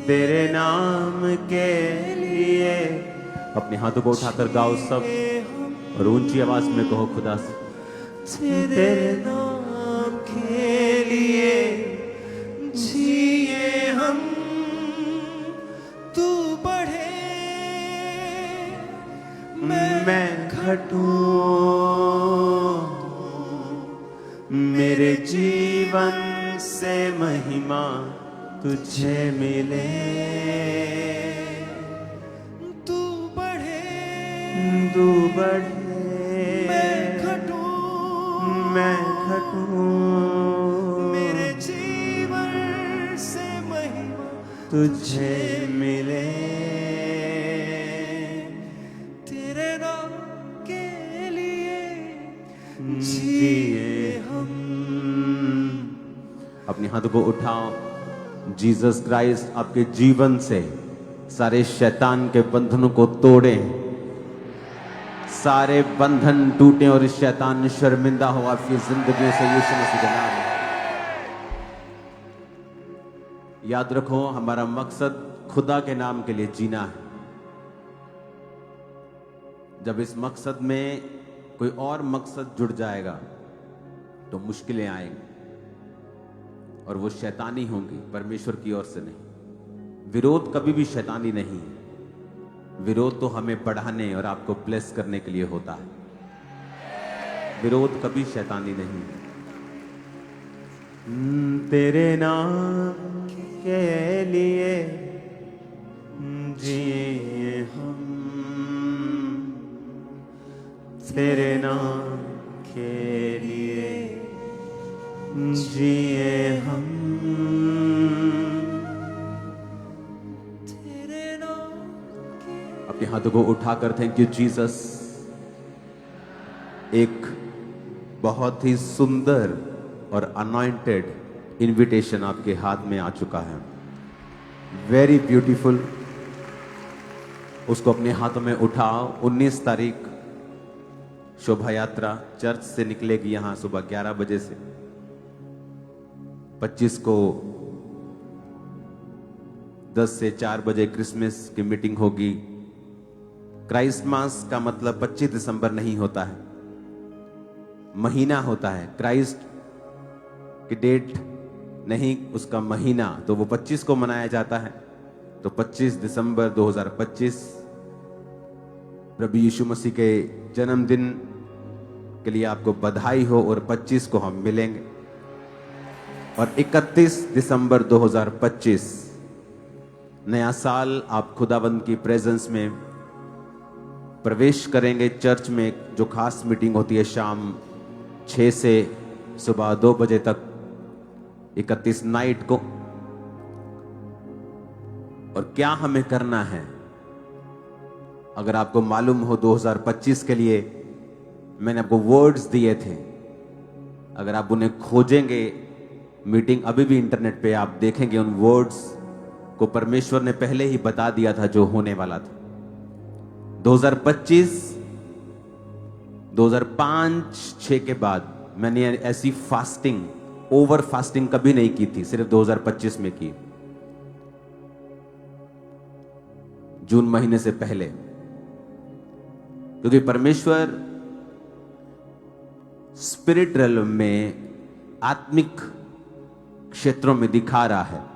तेरे नाम के लिए। अपने हाथों को उठाकर गाओ सब, और ऊंची आवाज में कहो खुदा से, तेरे नाम के लिए जिए हम। तू बढ़े मैं घटूं, मेरे जीवन से महिमा तुझे मिले। तू बढ़े तू बढ़े मैं घटूं, मेरे जीवन से महिमा तुझे मिले। तेरे नाम के लिए जिए हम। अपने हाथों को उठाओ। जीसस क्राइस्ट आपके जीवन से सारे शैतान के बंधनों को तोड़ें, सारे बंधन टूटे और शैतान शर्मिंदा हो आपकी जिंदगी से यीशु मसीह के नाम में। याद रखो, हमारा मकसद खुदा के नाम के लिए जीना है। जब इस मकसद में कोई और मकसद जुड़ जाएगा तो मुश्किलें आएंगी, और वो शैतानी होंगी, परमेश्वर की ओर से नहीं। विरोध कभी भी शैतानी नहीं है। विरोध तो हमें बढ़ाने और आपको ब्लेस करने के लिए होता है। विरोध कभी शैतानी नहीं है। तेरे नाम के लिए जिए हम, तेरे नाम के लिए जिए हम। तेरे नाम के अपने हाथों को उठाकर थैंक यू जीसस। एक बहुत ही सुंदर और अनॉइंटेड इनविटेशन आपके हाथ में आ चुका है। Very beautiful. उसको अपने हाथों में उठाओ। 19 तारीख शोभा यात्रा चर्च से निकलेगी यहां सुबह 11 बजे से। 25 को 10 से 4 बजे क्रिसमस की मीटिंग होगी। क्राइस्टमास का मतलब 25 दिसंबर नहीं होता है, महीना होता है। क्राइस्ट की डेट नहीं, उसका महीना। तो वो 25 को मनाया जाता है। तो 25 दिसंबर 2025 प्रभु यीशु मसीह के जन्मदिन के लिए आपको बधाई हो। और 25 को हम मिलेंगे। और 31 दिसंबर 2025 नया साल आप खुदावंद की प्रेजेंस में प्रवेश करेंगे। चर्च में जो खास मीटिंग होती है शाम 6 से सुबह 2 बजे तक, 31 नाइट को। और क्या हमें करना है, अगर आपको मालूम हो, 2025 के लिए मैंने आपको वर्ड्स दिए थे। अगर आप उन्हें खोजेंगे, मीटिंग अभी भी इंटरनेट पे आप देखेंगे, उन वर्ड्स को परमेश्वर ने पहले ही बता दिया था जो होने वाला था। 2025 2005-6 के बाद मैंने ऐसी फास्टिंग, ओवर फास्टिंग कभी नहीं की थी, सिर्फ 2025 में की, जून महीने से पहले। क्योंकि परमेश्वर स्पिरिट रेलम में, आत्मिक क्षेत्रों में दिखा रहा है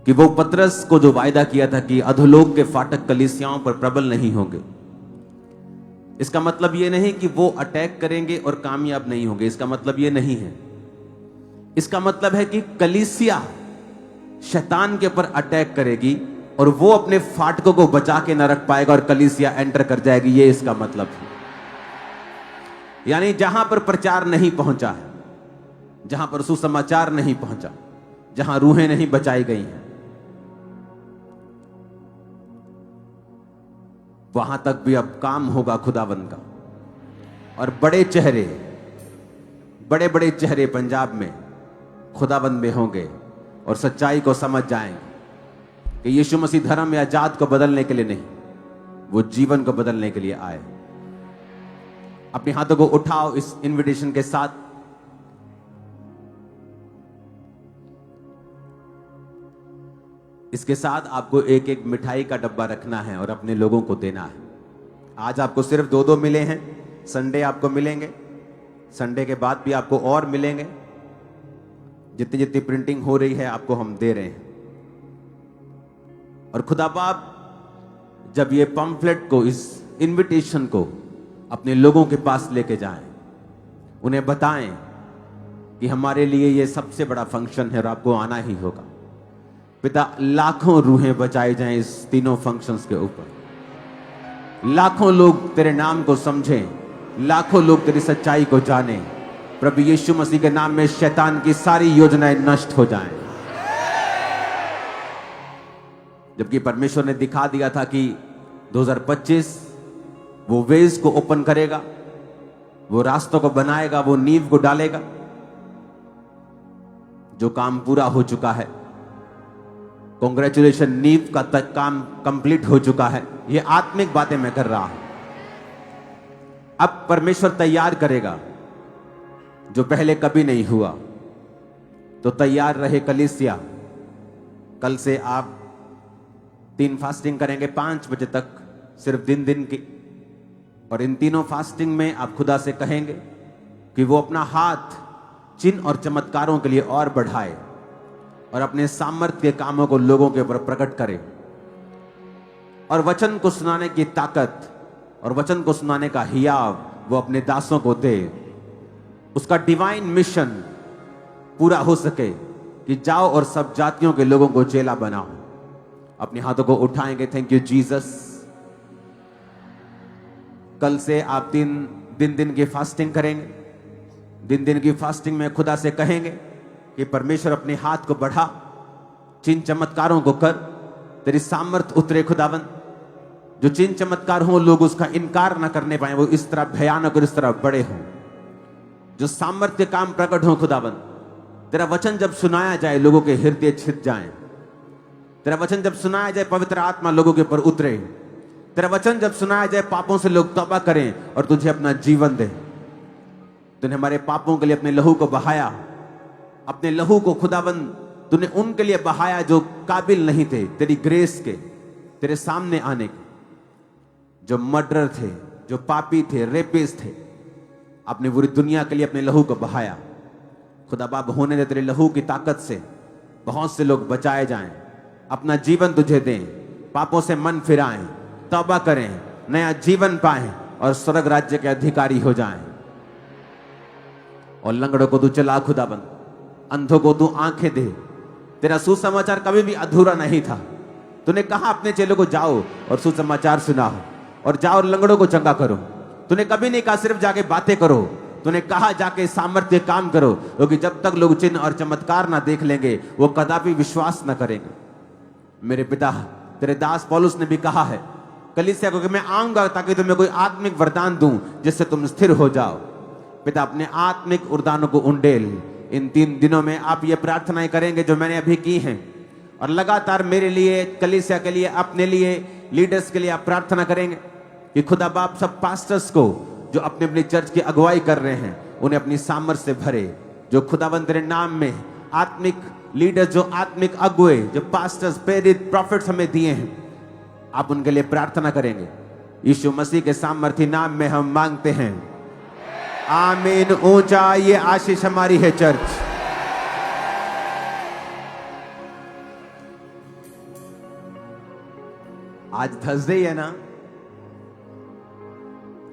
कि वो पतरस को जो वायदा किया था कि अधोलोक के फाटक कलीसियाओं पर प्रबल नहीं होंगे। इसका मतलब यह नहीं कि वो अटैक करेंगे और कामयाब नहीं होंगे। इसका मतलब यह नहीं है। इसका मतलब है कि कलीसिया शैतान के ऊपर अटैक करेगी और वो अपने फाटकों को बचा के न रख पाएगा और कलीसिया एंटर कर जाएगी। ये इसका मतलब है। यानी जहां पर प्रचार नहीं पहुंचा है, जहां पर सुसमाचार नहीं पहुंचा, जहां रूहें नहीं बचाई गई हैं, वहां तक भी अब काम होगा खुदावंद का। और बड़े बड़े चेहरे पंजाब में खुदाबंद में होंगे और सच्चाई को समझ जाएंगे कि यीशु मसीह धर्म या जात को बदलने के लिए नहीं, वो जीवन को बदलने के लिए आए। अपने हाथों को उठाओ इस इनविटेशन के साथ। इसके साथ आपको एक एक मिठाई का डब्बा रखना है और अपने लोगों को देना है। आज आपको सिर्फ 2-2 मिले हैं, संडे आपको मिलेंगे, संडे के बाद भी आपको और मिलेंगे। जितनी जितनी प्रिंटिंग हो रही है आपको हम दे रहे हैं। और खुदा बाप जब ये पंफलेट को, इस इनविटेशन को अपने लोगों के पास लेके जाएं, उन्हें बताएं कि हमारे लिए ये सबसे बड़ा फंक्शन है और आपको आना ही होगा। पिता, लाखों रूहें बचाई जाएं इस तीनों फंक्शंस के ऊपर, लाखों लोग तेरे नाम को समझें, लाखों लोग तेरी सच्चाई को जानें। प्रभु यीशु मसीह के नाम में शैतान की सारी योजनाएं नष्ट हो जाएं। जबकि परमेश्वर ने दिखा दिया था कि 2025 वो वेज को ओपन करेगा, वो रास्तों को बनाएगा, वो नींव को डालेगा। जो काम पूरा हो चुका है, कॉन्ग्रेचुलेशन, नींव का तक काम कंप्लीट हो चुका है। ये आत्मिक बातें मैं कर रहा हूं। अब परमेश्वर तैयार करेगा जो पहले कभी नहीं हुआ। तो तैयार रहे कलीसिया। कल से आप 3 फास्टिंग करेंगे 5 बजे तक, सिर्फ दिन की। और इन तीनों फास्टिंग में आप खुदा से कहेंगे कि वो अपना हाथ चिन्ह और चमत्कारों के लिए और बढ़ाए और अपने सामर्थ्य के कामों को लोगों के ऊपर प्रकट करे और वचन को सुनाने की ताकत और वचन को सुनाने का हियाव वो अपने दासों को दे। उसका डिवाइन मिशन पूरा हो सके कि जाओ और सब जातियों के लोगों को चेला बनाओ। अपने हाथों को उठाएंगे। Thank you Jesus. कल से आप 3 दिन की फास्टिंग करेंगे। दिन की फास्टिंग में खुदा से कहेंगे कि परमेश्वर अपने हाथ को बढ़ा, चिन्ह चमत्कारों को कर, तेरी सामर्थ उतरे खुदावन। जो चिन्ह चमत्कार हो लोग उसका इनकार ना करने पाए, वो इस तरह भयानक और इस तरह बड़े हों। जो सामर्थ्य काम प्रकट हो खुदावन। तेरा वचन जब सुनाया जाए लोगों के हृदय छिद जाएं। तेरा वचन जब सुनाया जाए पवित्र आत्मा लोगों के ऊपर उतरे। तेरा वचन जब सुनाया जाए पापों से लोग तौबा करें और तुझे अपना जीवन दे। तूने हमारे पापों के लिए अपने लहू को बहाया। अपने लहू को खुदावन तूने उनके लिए बहाया जो काबिल नहीं थे तेरी ग्रेस के, तेरे सामने आने के। जो मर्डरर थे, जो पापी थे, रेपिस्ट थे, आपने पूरी दुनिया के लिए अपने लहू को बहाया। खुदा बाप होने दे तेरे लहू की ताकत से बहुत से लोग बचाए जाएं, अपना जीवन तुझे दें, पापों से मन फिराएं, तौबा करें, नया जीवन पाएं और स्वर्ग राज्य के अधिकारी हो जाएं। और लंगड़ों को तू चला खुदाबंद, अंधों को तू आंखें दे। तेरा सुसमाचार कभी भी अधूरा नहीं था। तूने कहा अपने चेलों को जाओ और सुसमाचार सुनाओ और जाओ और लंगड़ों को चंगा करो। तूने कभी नहीं कहा सिर्फ जाके बातें करो। तूने कहा जाके सामर्थ्य काम करो, क्योंकि जब तक लोग चिन्ह और चमत्कार ना देख लेंगे वो कदापि विश्वास ना करेंगे। मेरे पिता, तेरे दास पौलुस ने भी कहा है कलीसिया को कि मैं आऊंगा ताकि तुम्हें कोई आत्मिक वरदान दूं जिससे तुम स्थिर हो जाओ। पिता, अपने आत्मिक वरदानों को उंडेल। इन 3 दिनों में आप ये प्रार्थनाएं करेंगे जो मैंने अभी की हैं, और लगातार मेरे लिए, कलीसिया के लिए, अपने लिए, लीडर्स के लिए आप प्रार्थना करेंगे कि खुदा बाप सब पास्टर्स को जो अपने अपनी चर्च की अगुवाई कर रहे हैं उन्हें अपनी सामर्थ से भरे। जो खुदावंद तेरे नाम में आत्मिक लीडर्स, जो आत्मिक अगुए, जो पास्टर्स, प्रेरित, प्रॉफिट्स हमें दिए हैं, आप उनके लिए प्रार्थना करेंगे। यीशु मसीह के सामर्थी नाम में हम मांगते हैं, आमीन। ऊंचा ये आशीष हमारी है चर्च। आज थर्सडे है ना,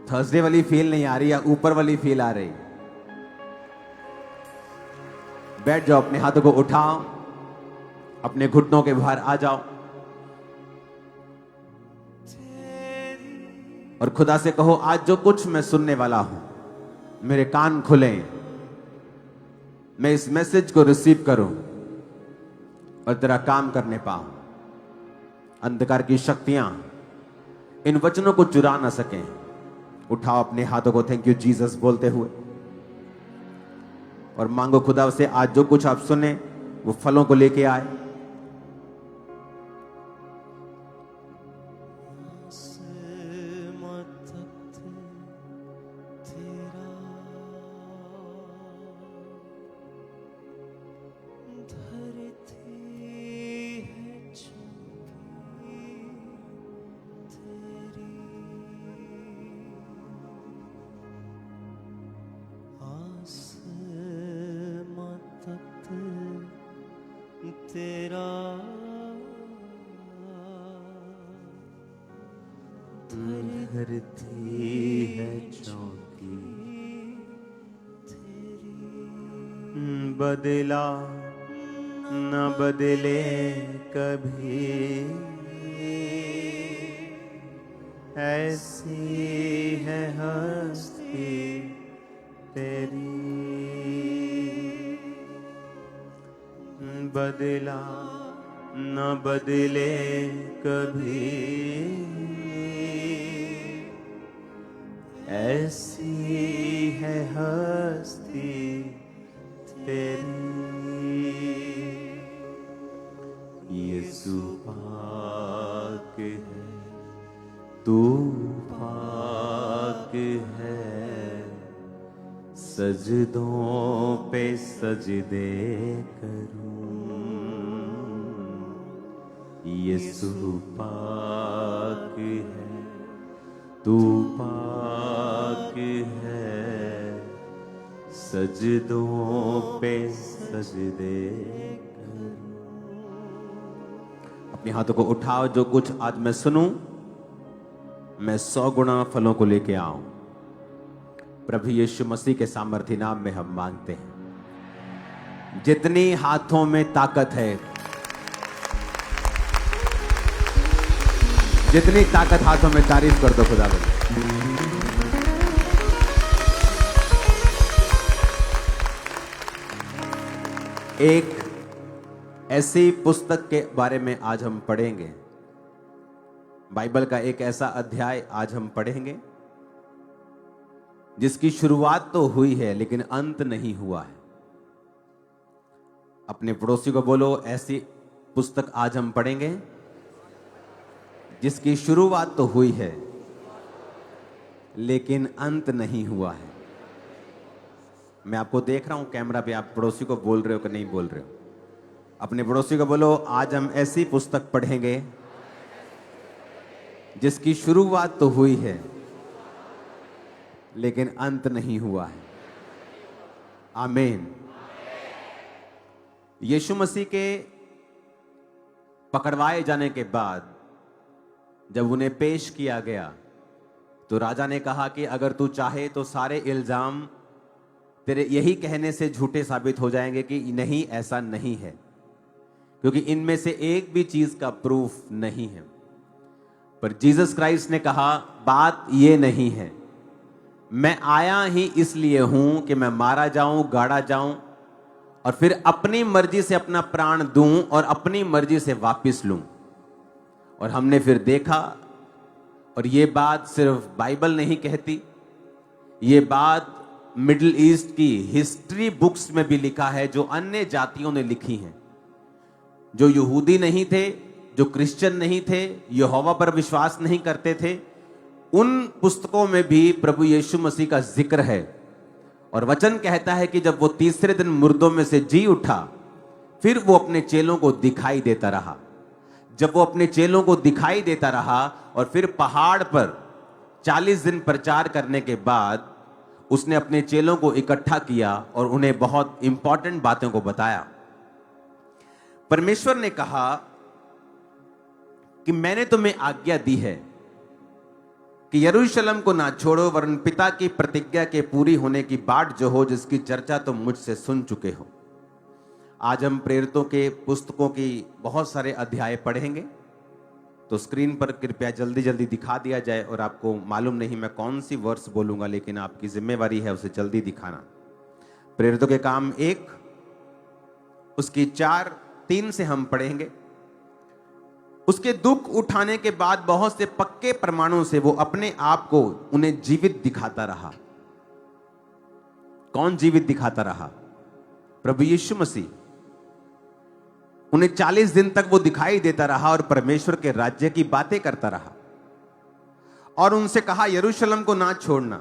थर्सडे वाली फील नहीं आ रही है, ऊपर वाली फील आ रही। बैठ जाओ, अपने हाथों को उठाओ, अपने घुटनों के बाहर आ जाओ और खुदा से कहो, आज जो कुछ मैं सुनने वाला हूं, मेरे कान खुले, मैं इस मैसेज को रिसीव करूं और तेरा काम करने पाऊं। अंधकार की शक्तियां इन वचनों को चुरा ना सकें। उठाओ अपने हाथों को थैंक यू जीसस बोलते हुए और मांगो खुदा से आज जो कुछ आप सुने वो फलों को लेके आए। धरती है तेरा धरती है चौकी बदला न बदले कभी ऐसी है हस्ती तेरी बदला न बदले कभी ऐसी है हस्ती तेरी यीशु पाक है तू पाक है सजदों पे सजदे करूं यीशु पाक है तू पाक है सजदों पे सजदे करूं। अपने हाथों को उठाओ। जो कुछ आज मैं सुनूं मैं 100 गुना फलों को लेके आऊं। प्रभु यीशु मसीह के सामर्थ्य नाम में हम मांगते हैं। जितनी हाथों में ताकत है, जितनी ताकत हाथों में, तारीफ कर दो खुदा बंद। एक ऐसी पुस्तक के बारे में आज हम पढ़ेंगे। बाइबल का एक ऐसा अध्याय आज हम पढ़ेंगे जिसकी शुरुआत तो हुई है लेकिन अंत नहीं हुआ है। अपने पड़ोसी को बोलो, ऐसी पुस्तक आज हम पढ़ेंगे जिसकी शुरुआत तो हुई है लेकिन अंत नहीं हुआ है। मैं आपको देख रहा हूं कैमरा पे, आप पड़ोसी को बोल रहे हो कि नहीं बोल रहे हो? अपने पड़ोसी को बोलो, आज हम ऐसी पुस्तक पढ़ेंगे जिसकी शुरुआत तो हुई है लेकिन अंत नहीं हुआ है। आमीन। यीशु मसीह के पकड़वाए जाने के बाद जब उन्हें पेश किया गया तो राजा ने कहा कि अगर तू चाहे तो सारे इल्जाम तेरे यही कहने से झूठे साबित हो जाएंगे कि नहीं, ऐसा नहीं है, क्योंकि इनमें से एक भी चीज का प्रूफ नहीं है। पर जीसस क्राइस्ट ने कहा, बात ये नहीं है, मैं आया ही इसलिए हूं कि मैं मारा जाऊं, गाड़ा जाऊं और फिर अपनी मर्जी से अपना प्राण दूं और अपनी मर्जी से वापस लूं। और हमने फिर देखा, और ये बात सिर्फ बाइबल नहीं कहती, ये बात मिडिल ईस्ट की हिस्ट्री बुक्स में भी लिखा है, जो अन्य जातियों ने लिखी हैं, जो यहूदी नहीं थे, जो क्रिश्चियन नहीं थे, यहोवा पर विश्वास नहीं करते थे, उन पुस्तकों में भी प्रभु यीशु मसीह का जिक्र है। और वचन कहता है कि जब वो तीसरे दिन मुर्दों में से जी उठा, फिर वो अपने चेलों को दिखाई देता रहा। जब वो अपने चेलों को दिखाई देता रहा और फिर पहाड़ पर 40 दिन प्रचार करने के बाद उसने अपने चेलों को इकट्ठा किया और उन्हें बहुत इंपॉर्टेंट बातों को बताया। परमेश्वर ने कहा कि मैंने तुम्हें आज्ञा दी है कि यरूशलेम को ना छोड़ो, वरन पिता की प्रतिज्ञा के पूरी होने की बाट जो हो, जिसकी चर्चा तुम मुझसे सुन चुके हो। आज हम प्रेरितों के पुस्तकों की बहुत सारे अध्याय पढ़ेंगे, तो स्क्रीन पर कृपया जल्दी जल्दी दिखा दिया जाए। और आपको मालूम नहीं मैं कौन सी वर्स बोलूंगा, लेकिन आपकी जिम्मेवारी है उसे जल्दी दिखाना। प्रेरितों के काम 1 उसकी 4:3 से हम पढ़ेंगे। उसके दुख उठाने के बाद बहुत से पक्के प्रमाणों से वो अपने आप को उन्हें जीवित दिखाता रहा। कौन जीवित दिखाता रहा? प्रभु यीशु मसीह। उन्हें 40 दिन तक वो दिखाई देता रहा और परमेश्वर के राज्य की बातें करता रहा। और उनसे कहा, यरूशलेम को ना छोड़ना।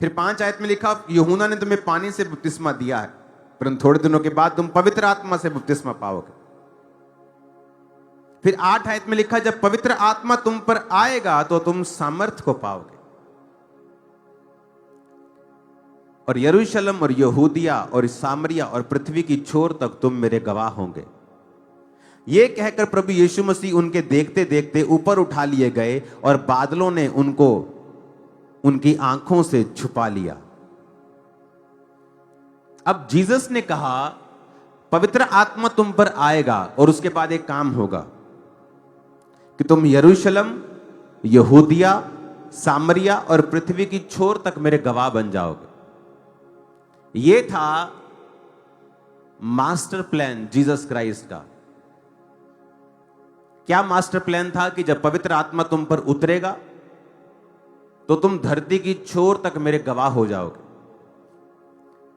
फिर 5 आयत में लिखा, यूहन्ना ने तुम्हें पानी से बपतिस्मा दिया है, परंतु थोड़े दिनों के बाद तुम पवित्र आत्मा से बपतिस्मा पाओगे। फिर 8 आयत में लिखा, जब पवित्र आत्मा तुम पर आएगा तो तुम सामर्थ को पाओगे। और यरूशलेम और यहूदिया और सामरिया और पृथ्वी की छोर तक तुम मेरे गवाह होंगे। ये कहकर प्रभु यीशु मसीह उनके देखते देखते ऊपर उठा लिए गए और बादलों ने उनको उनकी आंखों से छुपा लिया। अब जीसस ने कहा पवित्र आत्मा तुम पर आएगा और उसके बाद एक काम होगा कि तुम यरूशलेम, यहूदिया, सामरिया और पृथ्वी की छोर तक मेरे गवाह बन जाओगे। यह था मास्टर प्लान जीसस क्राइस्ट का। क्या मास्टर प्लान था कि जब पवित्र आत्मा तुम पर उतरेगा तो तुम धरती की छोर तक मेरे गवाह हो जाओगे।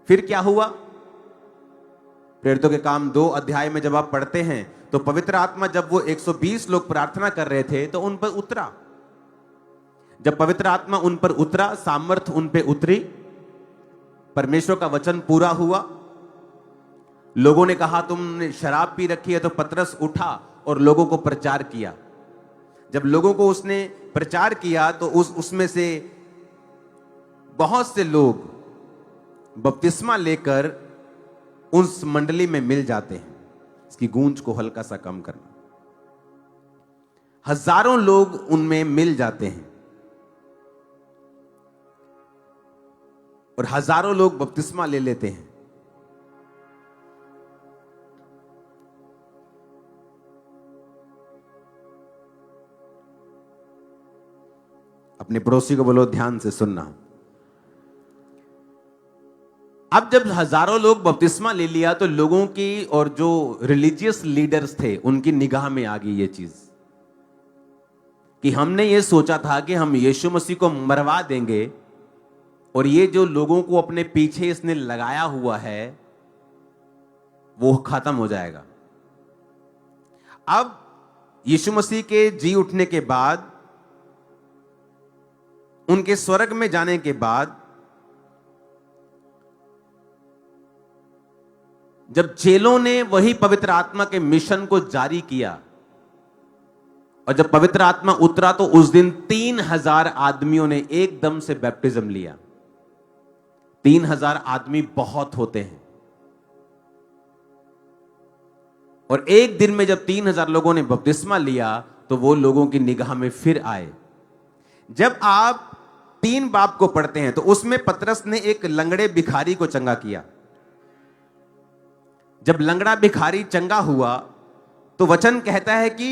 फिर क्या हुआ? प्रेरितों के काम 2 अध्याय में जब आप पढ़ते हैं तो पवित्र आत्मा जब वो 120 लोग प्रार्थना कर रहे थे तो उन पर उतरा। जब पवित्र आत्मा उन पर उतरा, सामर्थ उन पे उतरी, परमेश्वर का वचन पूरा हुआ। लोगों ने कहा तुमने शराब पी रखी है, तो पतरस उठा और लोगों को प्रचार किया। जब लोगों को उसने प्रचार किया तो उसमें से बहुत से लोग बपतिस्मा लेकर उस मंडली में मिल जाते हैं। इसकी गूंज को हल्का सा कम करना। हजारों लोग उनमें मिल जाते हैं और हजारों लोग बपतिस्मा ले लेते हैं। अपने पड़ोसी को बोलो ध्यान से सुनना। अब जब हजारों लोग बपतिस्मा ले लिया तो लोगों की और जो रिलीजियस लीडर्स थे उनकी निगाह में आ गई ये चीज कि हमने ये सोचा था कि हम यीशु मसीह को मरवा देंगे और ये जो लोगों को अपने पीछे इसने लगाया हुआ है वो खत्म हो जाएगा। अब यीशु मसीह के जी उठने के बाद, उनके स्वर्ग में जाने के बाद, जब चेलों ने वही पवित्र आत्मा के मिशन को जारी किया और जब पवित्र आत्मा उतरा तो उस दिन 3000 आदमियों ने एकदम से बैप्टिज्म लिया। 3000 आदमी बहुत होते हैं और एक दिन में जब 3000 लोगों ने बपतिस्मा लिया तो वो लोगों की निगाह में फिर आए। जब आप 3 बाब को पढ़ते हैं तो उसमें पतरस ने एक लंगड़े भिखारी को चंगा किया। जब लंगड़ा भिखारी चंगा हुआ तो वचन कहता है कि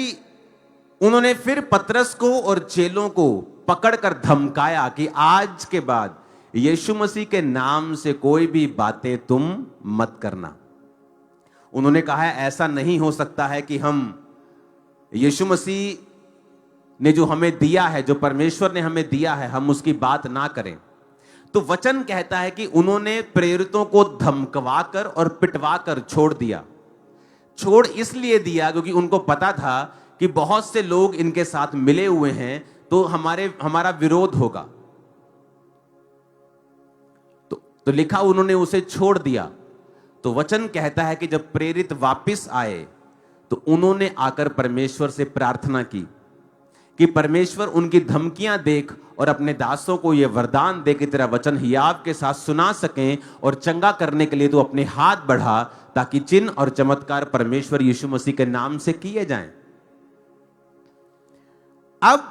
उन्होंने फिर पतरस को और चेलों को पकड़कर धमकाया कि आज के बाद यीशु मसीह के नाम से कोई भी बातें तुम मत करना। उन्होंने कहा है ऐसा नहीं हो सकता है कि हम यीशु मसीह ने जो हमें दिया है, जो परमेश्वर ने हमें दिया है, हम उसकी बात ना करें। तो वचन कहता है कि उन्होंने प्रेरितों को धमकवाकर और पिटवाकर छोड़ दिया। छोड़ इसलिए दिया क्योंकि उनको पता था कि बहुत से लोग इनके साथ मिले हुए हैं तो हमारा विरोध होगा। तो लिखा उन्होंने उसे छोड़ दिया। तो वचन कहता है कि जब प्रेरित वापस आए तो उन्होंने आकर परमेश्वर से प्रार्थना की कि परमेश्वर उनकी धमकियां देख और अपने दासों को यह वरदान दे कि तेरा वचन हियाव के साथ सुना सकें और चंगा करने के लिए तो अपने हाथ बढ़ा ताकि चिन्ह और चमत्कार परमेश्वर यीशु मसीह के नाम से किए जाएं। अब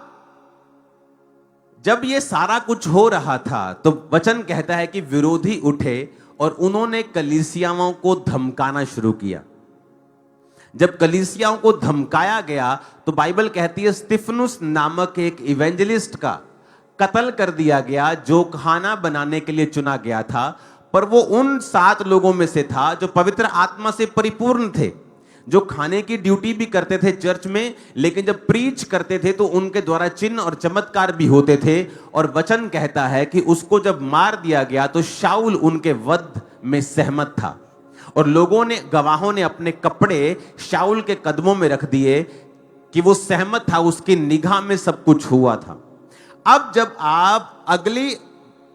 जब यह सारा कुछ हो रहा था तो वचन कहता है कि विरोधी उठे और उन्होंने कलीसियाओं को धमकाना शुरू किया। जब कलीसियाओं को धमकाया गया तो बाइबल कहती है स्तिफनुस नामक एक इवेंजलिस्ट का कत्ल कर दिया गया जो खाना बनाने के लिए चुना गया था। पर वो उन 7 लोगों में से था जो पवित्र आत्मा से परिपूर्ण थे, जो खाने की ड्यूटी भी करते थे चर्च में, लेकिन जब प्रीच करते थे तो उनके द्वारा चिन्ह और चमत्कार भी होते थे। और वचन कहता है कि उसको जब मार दिया गया तो शाऊल उनके वध में सहमत था और लोगों ने, गवाहों ने अपने कपड़े शाऊल के कदमों में रख दिए कि वो सहमत था, उसकी निगाह में सब कुछ हुआ था। अब जब आप अगली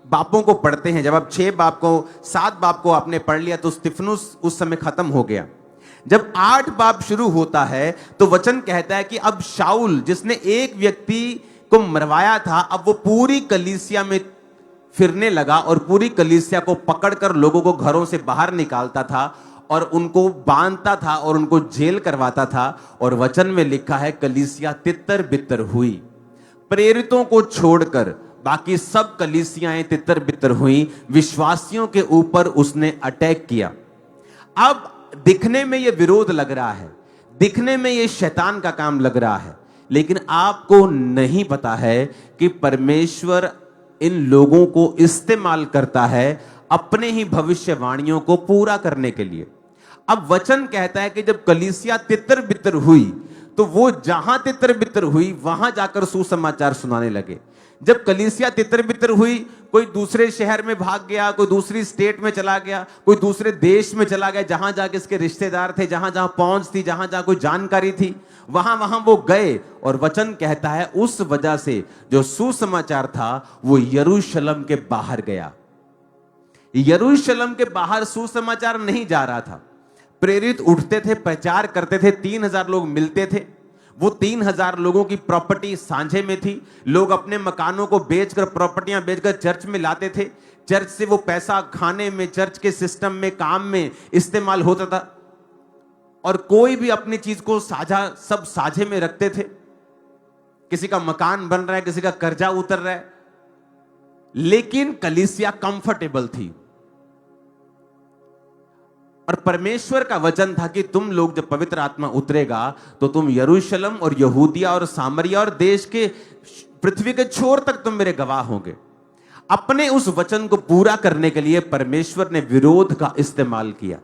बापों को पढ़ते हैं, जब आप 6 बाप को 7 बाप को आपने पढ़ लिया तो स्तिफनुस उस समय खत्म हो गया। जब 8 बाप शुरू होता है तो वचन कहता है कि अब शाऊल जिसने एक व्यक्ति को मरवाया था, अब वो पूरी कलीसिया में फिरने लगा और पूरी कलीसिया को पकड़कर लोगों को घरों से बाहर निकालता था और उनको बांधता था और उनको जेल करवाता था। और वचन में लिखा है कलीसिया तितर बितर हुई। प्रेरितों को छोड़कर बाकी सब कलीसियाएं तितर बितर हुई। विश्वासियों के ऊपर उसने अटैक किया। अब दिखने में यह विरोध लग रहा है, दिखने में यह शैतान का काम लग रहा है, लेकिन आपको नहीं पता है कि परमेश्वर इन लोगों को इस्तेमाल करता है अपने ही भविष्यवाणियों को पूरा करने के लिए। अब वचन कहता है कि जब कलीसिया तितर बितर हुई तो वो जहां तितर बितर हुई वहां जाकर सुसमाचार सुनाने लगे। जब कलीसिया तितर बितर हुई, कोई दूसरे शहर में भाग गया, कोई दूसरी स्टेट में चला गया, कोई दूसरे देश में चला गया, जहां जाके इसके रिश्तेदार थे, जहां जहां पहुंच थी, जहां जहां कोई जानकारी थी, वहां वहां वो गए। और वचन कहता है उस वजह से जो सुसमाचार था वो यरूशलेम के बाहर गया। यरूशलेम के बाहर सुसमाचार नहीं जा रहा था। प्रेरित उठते थे, प्रचार करते थे, 3000 लोग मिलते थे। वो 3000 लोगों की प्रॉपर्टी सांझे में थी। लोग अपने मकानों को बेचकर, प्रॉपर्टियां बेचकर चर्च में लाते थे। चर्च से वो पैसा खाने में, चर्च के सिस्टम में, काम में इस्तेमाल होता था। और कोई भी अपनी चीज को साझा, सब साझे में रखते थे। किसी का मकान बन रहा है, किसी का कर्जा उतर रहा है, लेकिन कलीसिया कंफर्टेबल थी। और परमेश्वर का वचन था कि तुम लोग जब पवित्र आत्मा उतरेगा तो तुम यरूशलेम और यहूदिया और सामरिया और देश के, पृथ्वी के छोर तक तुम मेरे गवाह होंगे। अपने उस वचन को पूरा करने के लिए परमेश्वर ने विरोध का इस्तेमाल किया।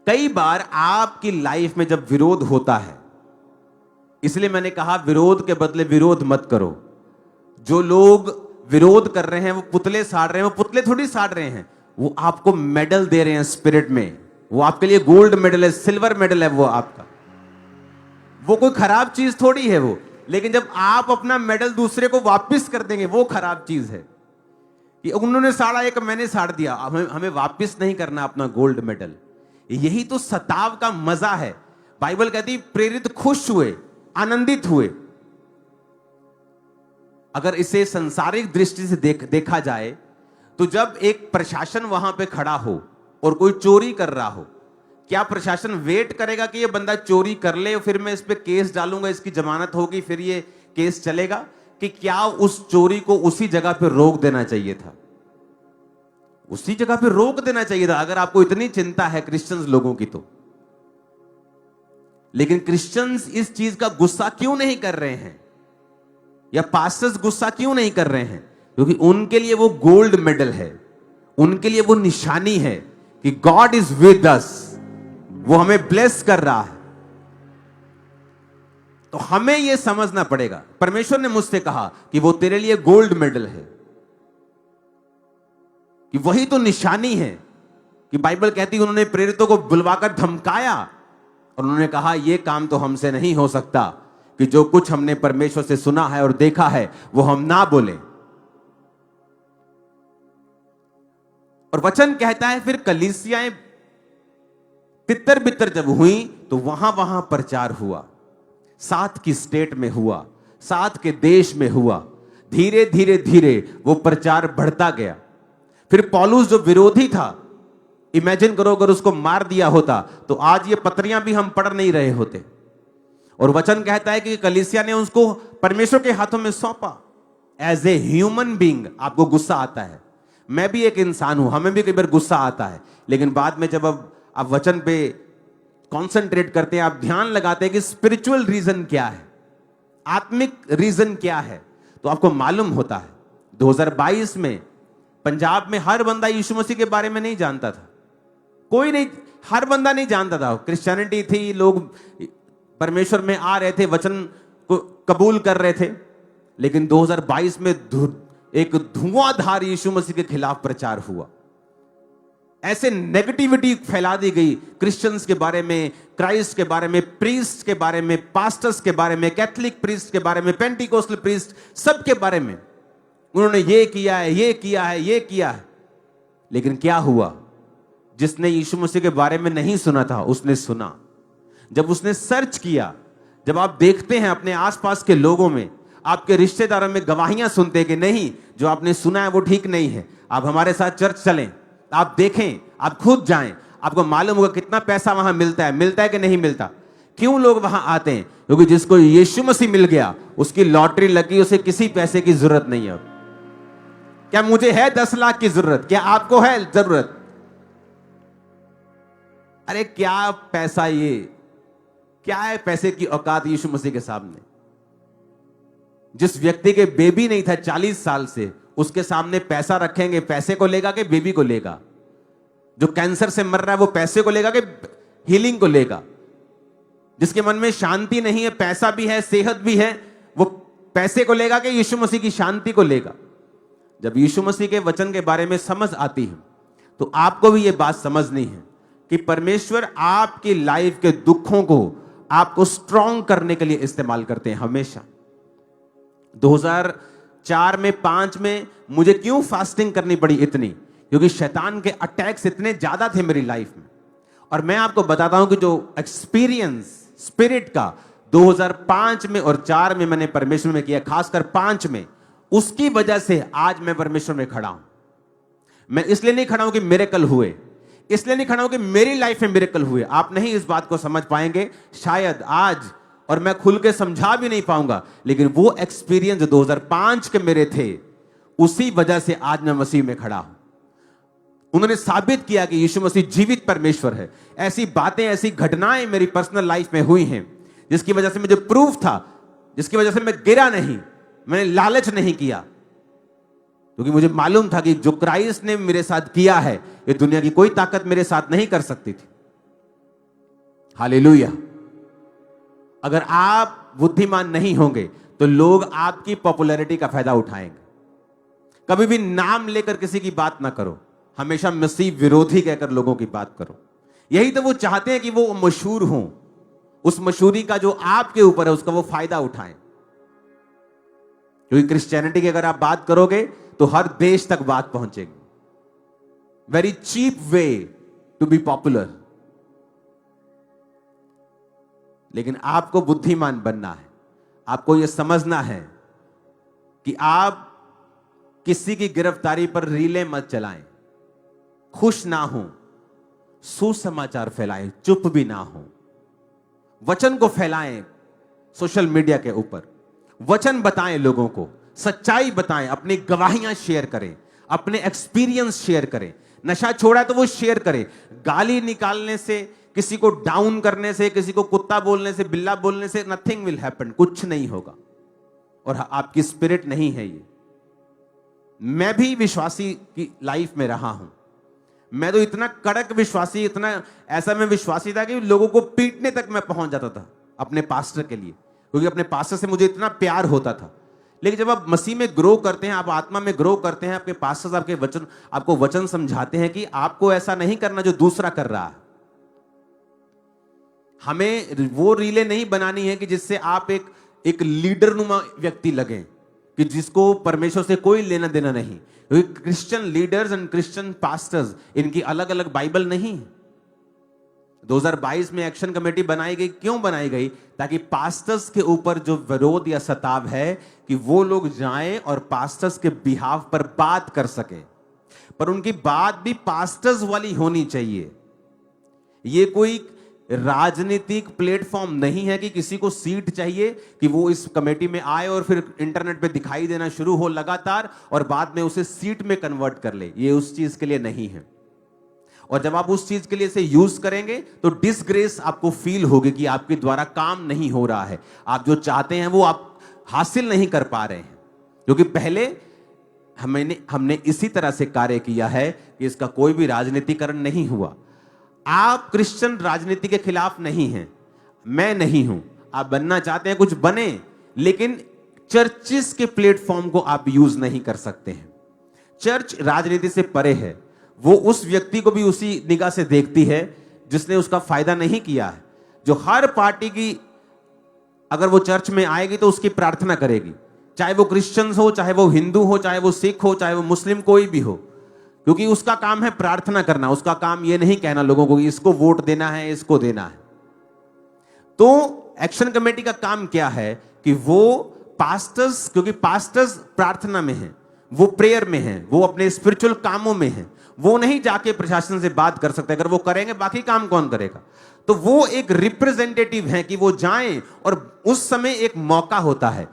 कई बार आपकी लाइफ में जब विरोध होता है, इसलिए मैंने कहा विरोध के बदले विरोध मत करो। जो लोग विरोध कर रहे हैं वो पुतले साड़ रहे हैं, वो पुतले थोड़ी साड़ रहे हैं, वो आपको मेडल दे रहे हैं स्पिरिट में। वो आपके लिए गोल्ड मेडल है, सिल्वर मेडल है वो आपका। वो कोई खराब चीज थोड़ी है वो। लेकिन जब आप अपना मेडल दूसरे को वापस कर देंगे, वो खराब चीज है। कि उन्होंने साड़ा एक, मैंने साड़ दिया, हमें वापस नहीं करना अपना गोल्ड मेडल। यही तो सताव का मजा है। बाइबल कहती प्रेरित खुश हुए, आनंदित हुए। अगर इसे सांसारिक दृष्टि से देखा जाए तो जब एक प्रशासन वहां पे खड़ा हो और कोई चोरी कर रहा हो, क्या प्रशासन वेट करेगा कि ये बंदा चोरी कर ले फिर मैं इस पे केस डालूंगा, इसकी जमानत होगी, फिर ये केस चलेगा? कि क्या उस चोरी को उसी जगह पे रोक देना चाहिए था? उसी जगह पे रोक देना चाहिए था, अगर आपको इतनी चिंता है क्रिश्चियंस लोगों की तो। लेकिन क्रिश्चियंस इस चीज का गुस्सा क्यों नहीं कर रहे हैं, या पास्टर्स गुस्सा क्यों नहीं कर रहे हैं? क्योंकि उनके लिए वो गोल्ड मेडल है, उनके लिए वो निशानी है कि गॉड इज विद अस, वो हमें ब्लेस कर रहा है। तो हमें यह समझना पड़ेगा। परमेश्वर ने मुझसे कहा कि वो तेरे लिए गोल्ड मेडल है, कि वही तो निशानी है। कि बाइबल कहती है उन्होंने प्रेरितों को बुलवाकर धमकाया और उन्होंने कहा यह काम तो हमसे नहीं हो सकता कि जो कुछ हमने परमेश्वर से सुना है और देखा है वो हम ना बोले। और वचन कहता है फिर कलीसियाएं तितर बितर जब हुई तो वहां वहां प्रचार हुआ। 7 की स्टेट में हुआ, 7 के देश में हुआ। धीरे धीरे धीरे वो प्रचार बढ़ता गया। फिर पौलुस जो विरोधी था, इमेजिन करो अगर उसको मार दिया होता तो आज ये पत्रियां भी हम पढ़ नहीं रहे होते। और वचन कहता है कि कलीसिया ने उसको परमेश्वर के हाथों में सौंपा। एज ए ह्यूमन बीइंग आपको गुस्सा आता है, मैं भी एक इंसान हूं, हमें भी कई बार गुस्सा आता है। लेकिन बाद में जब अब आप वचन पे कंसंट्रेट करते हैं, आप ध्यान लगाते हैं कि स्पिरिचुअल रीजन क्या है, आत्मिक रीजन क्या है, तो आपको मालूम होता है। 2022 में पंजाब में हर बंदा यीशु मसीह के बारे में नहीं जानता था। कोई नहीं, हर बंदा नहीं जानता था। क्रिश्चियनिटी थी, लोग परमेश्वर में आ रहे थे, वचन को कबूल कर रहे थे। लेकिन 2022 में एक धुआंधार यीशु मसीह के खिलाफ प्रचार हुआ। ऐसे नेगेटिविटी फैला दी गई क्रिश्चियंस के बारे में, क्राइस्ट के बारे में, प्रीस्ट के बारे में, पास्टर्स के बारे में, कैथोलिक प्रीस्ट के बारे में, पेंटिकोस्टल प्रीस्ट, सब के बारे में उन्होंने ये किया है, ये किया है, ये किया है। लेकिन क्या हुआ? जिसने यीशु मसीह के बारे में नहीं सुना था उसने सुना। जब उसने सर्च किया, जब आप देखते हैं अपने आसपास के लोगों में, आपके रिश्तेदारों में गवाहियां सुनते हैं कि नहीं, जो आपने सुना है वो ठीक नहीं है, आप हमारे साथ चर्च चलें, आप देखें, आप खुद जाएं, आपको मालूम होगा कितना पैसा वहां मिलता है कि नहीं मिलता। क्यों लोग वहां आते हैं? क्योंकि जिसको यीशु मसीह मिल गया, उसकी लॉटरी लगी, उसे किसी पैसे की जरूरत नहीं है। क्या मुझे है 10 लाख की जरूरत? क्या आपको है जरूरत? अरे क्या पैसा, ये क्या है पैसे की औकात यीशु मसीह के सामने? जिस व्यक्ति के बेबी नहीं था 40 साल से, उसके सामने पैसा रखेंगे, पैसे को लेगा कि बेबी को लेगा? जो कैंसर से मर रहा है वो पैसे को लेगा कि हीलिंग को लेगा? जिसके मन में शांति नहीं है, पैसा भी है, सेहत भी है, वो पैसे को लेगा कि यीशु मसीह की शांति को लेगा? जब यीशु मसीह के वचन के बारे में समझ आती है तो आपको भी यह बात समझनी है कि परमेश्वर आपकी लाइफ के दुखों को आपको स्ट्रॉन्ग करने के लिए इस्तेमाल करते हैं हमेशा। 2004 में 5 में मुझे क्यों फास्टिंग करनी पड़ी इतनी? क्योंकि शैतान के अटैक्स इतने ज्यादा थे मेरी लाइफ में। और मैं आपको बताता हूं कि जो एक्सपीरियंस स्पिरिट का 2005 में और 4 में मैंने परमेश्वर में किया, खासकर 5 में, उसकी वजह से आज मैं परमेश्वर में खड़ा हूं। मैं इसलिए नहीं खड़ा हूं कि मिरेकल हुए, इसलिए नहीं खड़ा हूं कि मेरी लाइफ में मिरेकल हुए। आप नहीं इस बात को समझ पाएंगे शायद आज, और मैं खुल के समझा भी नहीं पाऊंगा, लेकिन वो एक्सपीरियंस जो 2005 के मेरे थे, उसी वजह से आज मैं मसीह में खड़ा हूं। उन्होंने साबित किया कि यीशु मसीह जीवित परमेश्वर है। ऐसी बातें, ऐसी घटनाएं मेरी पर्सनल लाइफ में हुई हैं जिसकी वजह से मुझे प्रूफ था, जिसकी वजह से मैं गिरा नहीं, मैंने लालच नहीं किया, क्योंकि मुझे मालूम था कि जो क्राइस्ट ने मेरे साथ किया है, ये दुनिया की कोई ताकत मेरे साथ नहीं कर सकती थी। हालेलुया। अगर आप बुद्धिमान नहीं होंगे तो लोग आपकी पॉपुलैरिटी का फायदा उठाएंगे। कभी भी नाम लेकर किसी की बात ना करो, हमेशा मसीह विरोधी कहकर लोगों की बात करो। यही तो वो चाहते हैं कि वो मशहूर हों, उस मशहूरी का जो आपके ऊपर है उसका वो फायदा उठाएं। क्योंकि क्रिश्चियनिटी की अगर आप बात करोगे तो हर देश तक बात पहुंचेगी। Very cheap way to be popular. लेकिन आपको बुद्धिमान बनना है, आपको यह समझना है कि आप किसी की गिरफ्तारी पर रीले मत चलाएं, खुश ना हो, सुसमाचार फैलाएं, चुप भी ना हो, वचन को फैलाएं सोशल मीडिया के ऊपर, वचन बताएं लोगों को, सच्चाई बताएं, अपनी गवाहियां शेयर करें, अपने एक्सपीरियंस शेयर करें। नशा छोड़ा तो वो शेयर करें। गाली निकालने से, किसी को डाउन करने से, किसी को कुत्ता बोलने से, बिल्ला बोलने से नथिंग विल हैपन, कुछ नहीं होगा। और आपकी स्पिरिट नहीं है ये। मैं भी विश्वासी की लाइफ में रहा हूं। मैं तो इतना कड़क विश्वासी, इतना ऐसा मैं विश्वासी था कि लोगों को पीटने तक मैं पहुंच जाता था अपने पास्टर के लिए, क्योंकि अपने पास्टर से मुझे इतना प्यार होता था। लेकिन जब आप मसीह में ग्रो करते हैं, आप आत्मा में ग्रो करते हैं, आपके पास्टर्स आपको वचन समझाते हैं कि आपको ऐसा नहीं करना जो दूसरा कर रहा है। हमें वो रीले नहीं बनानी है कि जिससे आप एक लीडर नुमा व्यक्ति लगे, कि जिसको परमेश्वर से कोई लेना देना नहीं। Christian leaders and Christian pastors, इनकी अलग अलग बाइबल नहीं। 2022 में एक्शन कमेटी बनाई गई। क्यों बनाई गई? ताकि पास्टर्स के ऊपर जो विरोध या सताव है, कि वो लोग जाएं और पास्टर्स के बिहाफ पर बात कर सके, पर उनकी बात भी पास्टर्स वाली होनी चाहिए। ये कोई राजनीतिक प्लेटफॉर्म नहीं है कि किसी को सीट चाहिए कि वो इस कमेटी में आए और फिर इंटरनेट पे दिखाई देना शुरू हो लगातार और बाद में उसे सीट में कन्वर्ट कर ले। ये उस चीज के लिए नहीं है। और जब आप उस चीज के लिए इसे यूज करेंगे तो डिसग्रेस आपको फील होगी कि आपके द्वारा काम नहीं हो रहा है, आप जो चाहते हैं वो आप हासिल नहीं कर पा रहे हैं। क्योंकि पहले हमने इसी तरह से कार्य किया है कि इसका कोई भी राजनीतिकरण नहीं हुआ। आप क्रिश्चियन राजनीति के खिलाफ नहीं हैं, मैं नहीं हूं। आप बनना चाहते हैं कुछ बने, लेकिन चर्चिस के प्लेटफॉर्म को आप यूज नहीं कर सकते हैं। चर्च राजनीति से परे है। वो उस व्यक्ति को भी उसी निगाह से देखती है जिसने उसका फायदा नहीं किया है। जो हर पार्टी की अगर वो चर्च में आएगी तो उसकी प्रार्थना करेगी, चाहे वो क्रिश्चियंस हो, चाहे वो हिंदू हो, चाहे वो सिख हो, चाहे वो मुस्लिम, कोई भी हो, क्योंकि उसका काम है प्रार्थना करना। उसका काम ये नहीं कहना लोगों को इसको वोट देना है, इसको देना है। तो एक्शन कमेटी का काम क्या है कि वो पास्टर्स, क्योंकि पास्टर्स प्रार्थना में हैं, वो प्रेयर में हैं, वो अपने स्पिरिचुअल कामों में हैं, वो नहीं जाके प्रशासन से बात कर सकते। अगर वो करेंगे बाकी काम कौन करेगा? तो वो एक रिप्रेजेंटेटिव है कि वो जाएं, और उस समय एक मौका होता है,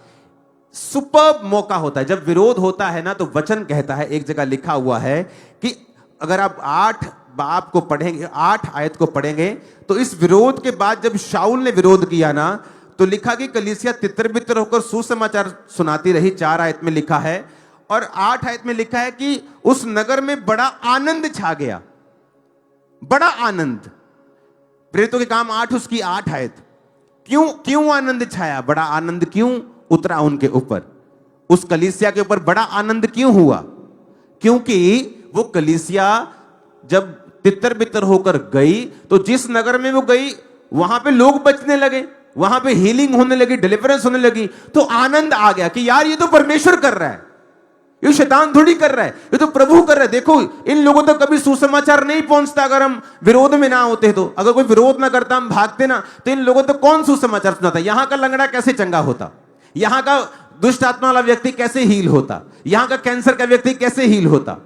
सुपर्ब मौका होता है। जब विरोध होता है ना, तो वचन कहता है, एक जगह लिखा हुआ है कि अगर आप 8 बाब को पढ़ेंगे, 8 आयत को पढ़ेंगे, तो इस विरोध के बाद जब शाऊल ने विरोध किया ना, तो लिखा कि कलीसिया तितर बितर होकर सुसमाचार सुनाती रही। 4 आयत में लिखा है, और 8 आयत में लिखा है कि उस नगर में बड़ा आनंद छा गया, बड़ा आनंद। प्रेरितों के काम 8 उसकी 8 आयत। क्यों आनंद छाया? बड़ा आनंद क्यों उतरा उनके ऊपर? उस कलीसिया के ऊपर बड़ा आनंद क्यों हुआ? क्योंकि वो कलीसिया जब तितर बितर होकर गई, तो जिस नगर में वो गई वहां पे लोग बचने लगे, वहां पे हीलिंग होने लगी, डिलीवरेंस होने लगी, तो आनंद आ गया कि यार ये तो परमेश्वर कर रहा है, ये शैतान थोड़ी कर रहा है, ये तो प्रभु कर रहा है। देखो इन लोगों तक कभी सुसमाचार नहीं पहुंचता अगर हम विरोध में ना होते। तो अगर कोई विरोध ना करता, हम भागते ना, तो इन लोगों तक कौन सुसमाचार सुनाता? यहां का लंगड़ा कैसे चंगा होता? यहां का दुष्ट आत्मा वाला व्यक्ति कैसे हील होता? यहां का कैंसर का व्यक्ति कैसे हील होता?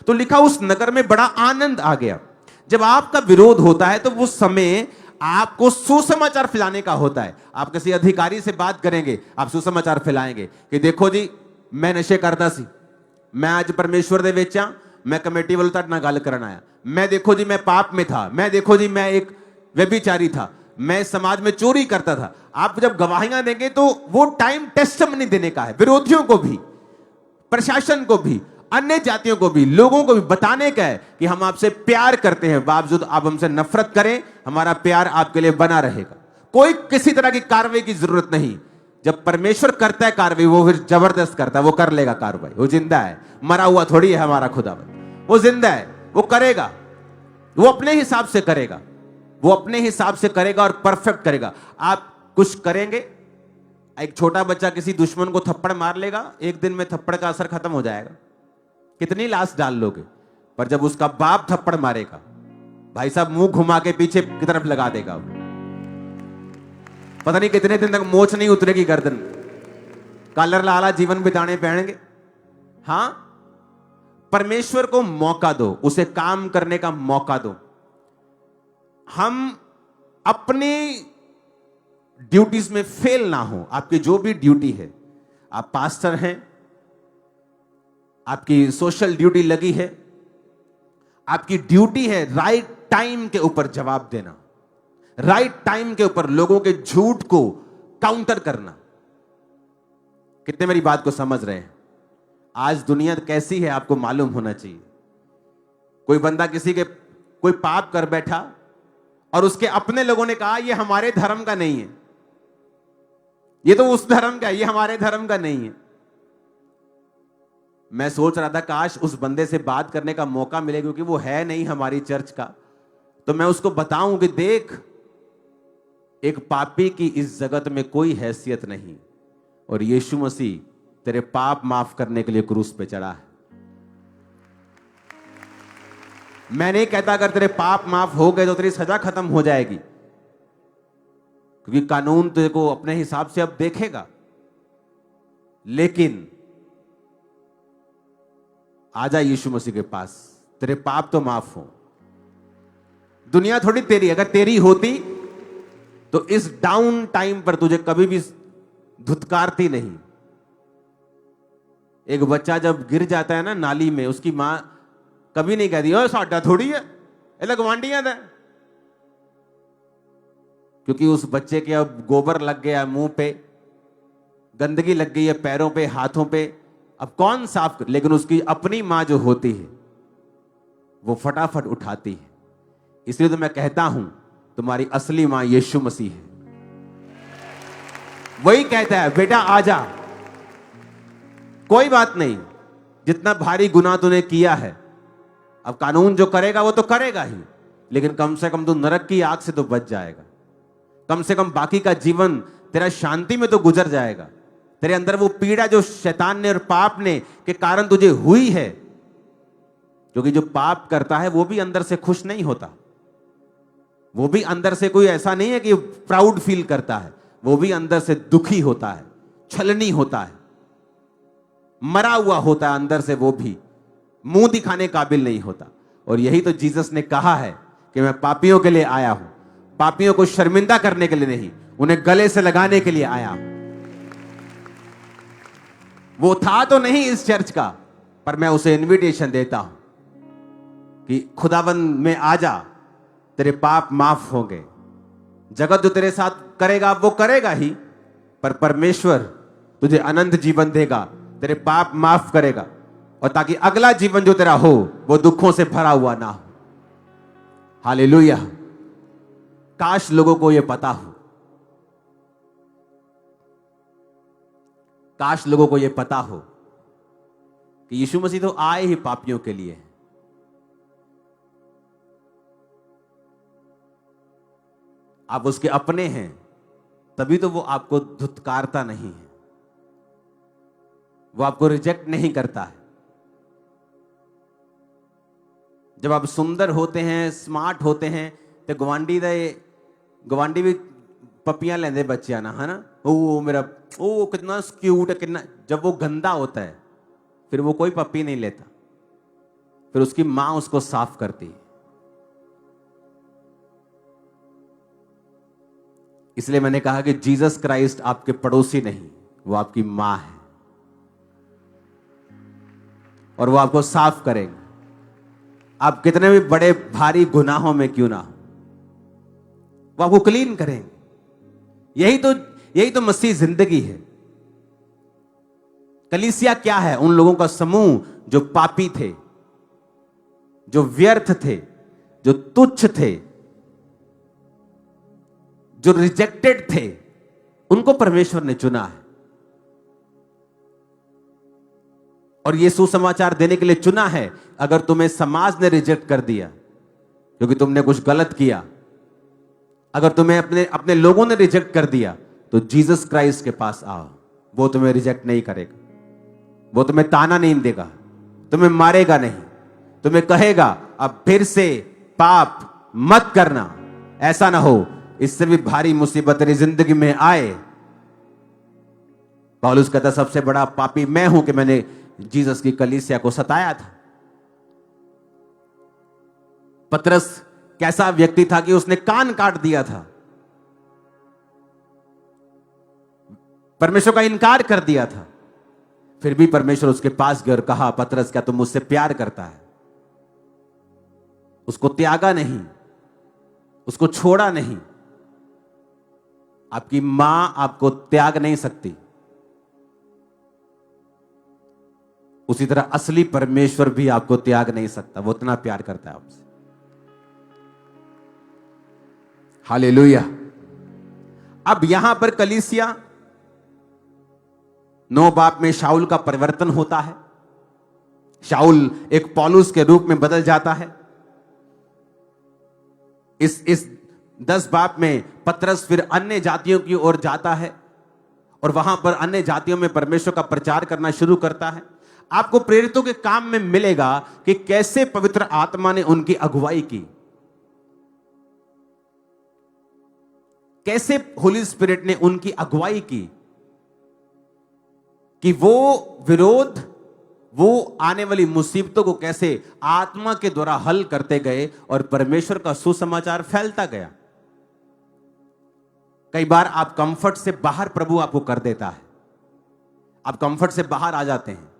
तो लिखा उस नगर में बड़ा आनंद आ गया। जब आपका विरोध होता है तो वो समय आपको सुसमाचार फैलाने का होता है। आप किसी अधिकारी से बात करेंगे, आप सुसमाचार फैलाएंगे कि देखो जी मैं नशे करता सी, मैं आज परमेश्वर दे विच आ, मैं कमेटी वालों तक ना गल करन आया, मैं देखो जी मैं पाप में था, मैं देखो जी मैं एक व्यभिचारी था, मैं समाज में चोरी करता था। आप जब गवाहियां देंगे तो वो टाइम टेस्टिमनी देने का है, विरोधियों को भी, प्रशासन को भी, अन्य जातियों को भी, लोगों को भी बताने का है कि हम आपसे प्यार करते हैं, बावजूद आप हमसे नफरत करें, हमारा प्यार आपके लिए बना रहेगा। कोई किसी तरह की कार्रवाई की जरूरत नहीं। जब परमेश्वर करता है कार्रवाई, वो फिर जबरदस्त करता है, वो कर लेगा कार्रवाई। वो जिंदा है, मरा हुआ थोड़ी है हमारा खुदावंद, वो जिंदा है, वो करेगा, वो अपने हिसाब से करेगा, वो अपने हिसाब से करेगा और परफेक्ट करेगा। आप कुछ करेंगे, एक छोटा बच्चा किसी दुश्मन को थप्पड़ मार लेगा, एक दिन में थप्पड़ का असर खत्म हो जाएगा, कितनी लाश डाल लोगे। पर जब उसका बाप थप्पड़ मारेगा, भाई साहब मुंह घुमा के पीछे की तरफ लगा देगा, पता नहीं कितने दिन तक मोच नहीं उतरेगी गर्दन, कलर लाला जीवन बिताने पड़ेंगे। हां, परमेश्वर को मौका दो, उसे काम करने का मौका दो। हम अपनी ड्यूटीज में फेल ना हो। आपकी जो भी ड्यूटी है, आप पास्टर हैं, आपकी सोशल ड्यूटी लगी है, आपकी ड्यूटी है राइट टाइम के ऊपर जवाब देना, राइट टाइम के ऊपर लोगों के झूठ को काउंटर करना। कितने मेरी बात को समझ रहे हैं? आज दुनिया कैसी है आपको मालूम होना चाहिए। कोई बंदा किसी के कोई पाप कर बैठा और उसके अपने लोगों ने कहा ये हमारे धर्म का नहीं है, ये तो उस धर्म का है, ये हमारे धर्म का नहीं है। मैं सोच रहा था काश उस बंदे से बात करने का मौका मिले, क्योंकि वो है नहीं हमारी चर्च का, तो मैं उसको बताऊं कि देख, एक पापी की इस जगत में कोई हैसियत नहीं, और यीशु मसीह तेरे पाप माफ करने के लिए क्रूस पे चढ़ा है। मैं नहीं कहता अगर तेरे पाप माफ हो गए तो तेरी सजा खत्म हो जाएगी, क्योंकि कानून तेरे को अपने हिसाब से अब देखेगा, लेकिन आजा यीशु मसीह के पास, तेरे पाप तो माफ हो। दुनिया थोड़ी तेरी, अगर तेरी होती तो इस डाउन टाइम पर तुझे कभी भी धुतकारती नहीं। एक बच्चा जब गिर जाता है ना नाली में, उसकी मां कभी नहीं कहती ओ साडा थोड़ी है, ये लगवांडियां दा, क्योंकि उस बच्चे के अब गोबर लग गया मुंह पे, गंदगी लग गई है पैरों पे, हाथों पे, अब कौन साफ कर। लेकिन उसकी अपनी मां जो होती है वो फटाफट उठाती है। इसलिए तो मैं कहता हूं तुम्हारी असली मां यीशु मसीह है। वही कहता है बेटा आजा, कोई बात नहीं, जितना भारी गुनाह तूने किया है, अब कानून जो करेगा वो तो करेगा ही, लेकिन कम से कम तू नरक की आग से तो बच जाएगा, कम से कम बाकी का जीवन तेरा शांति में तो गुजर जाएगा। तेरे अंदर वो पीड़ा जो शैतान ने और पाप ने के कारण तुझे हुई है, क्योंकि जो पाप करता है वो भी अंदर से खुश नहीं होता, वो भी अंदर से कोई ऐसा नहीं है कि प्राउड फील करता है, वो भी अंदर से दुखी होता है, छलनी होता है, मरा हुआ होता है अंदर से, वो भी मुंह दिखाने काबिल नहीं होता। और यही तो जीसस ने कहा है कि मैं पापियों के लिए आया हूं, पापियों को शर्मिंदा करने के लिए नहीं, उन्हें गले से लगाने के लिए आया हूं। वो था तो नहीं इस चर्च का, पर मैं उसे इनविटेशन देता हूं कि खुदावंद में आ जा, तेरे पाप माफ होंगे। जगत जो तेरे साथ करेगा वो करेगा ही, पर परमेश्वर तुझे अनंत जीवन देगा, तेरे पाप माफ करेगा, और ताकि अगला जीवन जो तेरा हो वो दुखों से भरा हुआ ना हो। हालेलुया। काश लोगों को यह पता हो, काश लोगों को यह पता हो कि यीशु मसीह तो आए ही पापियों के लिए। आप उसके अपने हैं, तभी तो वो आपको धुतकारता नहीं है, वो आपको रिजेक्ट नहीं करता है। जब आप सुंदर होते हैं, स्मार्ट होते हैं, तो गवांडी भी पपियां लेंदे बच्चे ना, है ना, ओ मेरा, ओ कितना क्यूट है, कितना। जब वो गंदा होता है फिर वो कोई पपी नहीं लेता, फिर उसकी मां उसको साफ करती है। इसलिए मैंने कहा कि जीसस क्राइस्ट आपके पड़ोसी नहीं, वो आपकी मां है, और वो आपको साफ करेंगे। आप कितने भी बड़े भारी गुनाहों में क्यों ना हो, वो आपको क्लीन करेंगे। यही तो मसीह जिंदगी है। कलीसिया क्या है? उन लोगों का समूह जो पापी थे, जो व्यर्थ थे, जो तुच्छ थे, जो रिजेक्टेड थे, उनको परमेश्वर ने चुना है और यह सुसमाचार देने के लिए चुना है। अगर तुम्हें समाज ने रिजेक्ट कर दिया क्योंकि तुमने कुछ गलत किया, अगर तुम्हें अपने लोगों ने रिजेक्ट कर दिया, तो जीसस क्राइस्ट के पास आओ। वो तुम्हें रिजेक्ट नहीं करेगा, वो तुम्हें ताना नहीं देगा, तुम्हें मारेगा नहीं, तुम्हें कहेगा अब फिर से पाप मत करना। ऐसा ना हो इससे भी भारी मुसीबत तेरी जिंदगी में आए। पौलुस कहता सबसे बड़ा पापी मैं हूं कि मैंने जीसस की कलीसिया को सताया था। पतरस कैसा व्यक्ति था कि उसने कान काट दिया था, परमेश्वर का इनकार कर दिया था, फिर भी परमेश्वर उसके पास गया और कहा पतरस क्या तुम मुझसे प्यार करता है? उसको त्यागा नहीं, उसको छोड़ा नहीं। आपकी मां आपको त्याग नहीं सकती, उसी तरह असली परमेश्वर भी आपको त्याग नहीं सकता, वो इतना प्यार करता है आपसे। हालेलुया। अब यहां पर कलीसिया 9 बाब में शाऊल का परिवर्तन होता है। शाऊल एक पौलुस के रूप में बदल जाता है। इस 10 बाब में पतरस फिर अन्य जातियों की ओर जाता है और वहां पर अन्य जातियों में परमेश्वर का प्रचार करना शुरू करता है। आपको प्रेरितों के काम में मिलेगा कि कैसे पवित्र आत्मा ने उनकी अगुवाई की, कैसे होली स्पिरिट ने उनकी अगुवाई की, कि वो विरोध, वो आने वाली मुसीबतों को कैसे आत्मा के द्वारा हल करते गए और परमेश्वर का सुसमाचार फैलता गया। कई बार आप कंफर्ट से बाहर प्रभु आपको कर देता है, आप कंफर्ट से बाहर आ जाते हैं।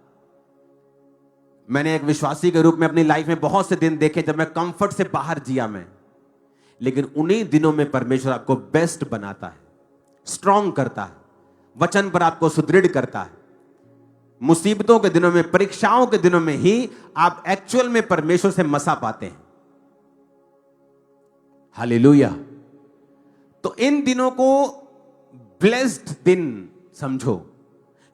मैंने एक विश्वासी के रूप में अपनी लाइफ में बहुत से दिन देखे जब मैं कंफर्ट से बाहर जिया मैं, लेकिन उन्हीं दिनों में परमेश्वर आपको बेस्ट बनाता है, स्ट्रांग करता है, वचन पर आपको सुदृढ़ करता है। मुसीबतों के दिनों में, परीक्षाओं के दिनों में ही आप एक्चुअल में परमेश्वर से मसा पाते हैं। हालेलुया। तो इन दिनों को ब्लेस्ड दिन समझो,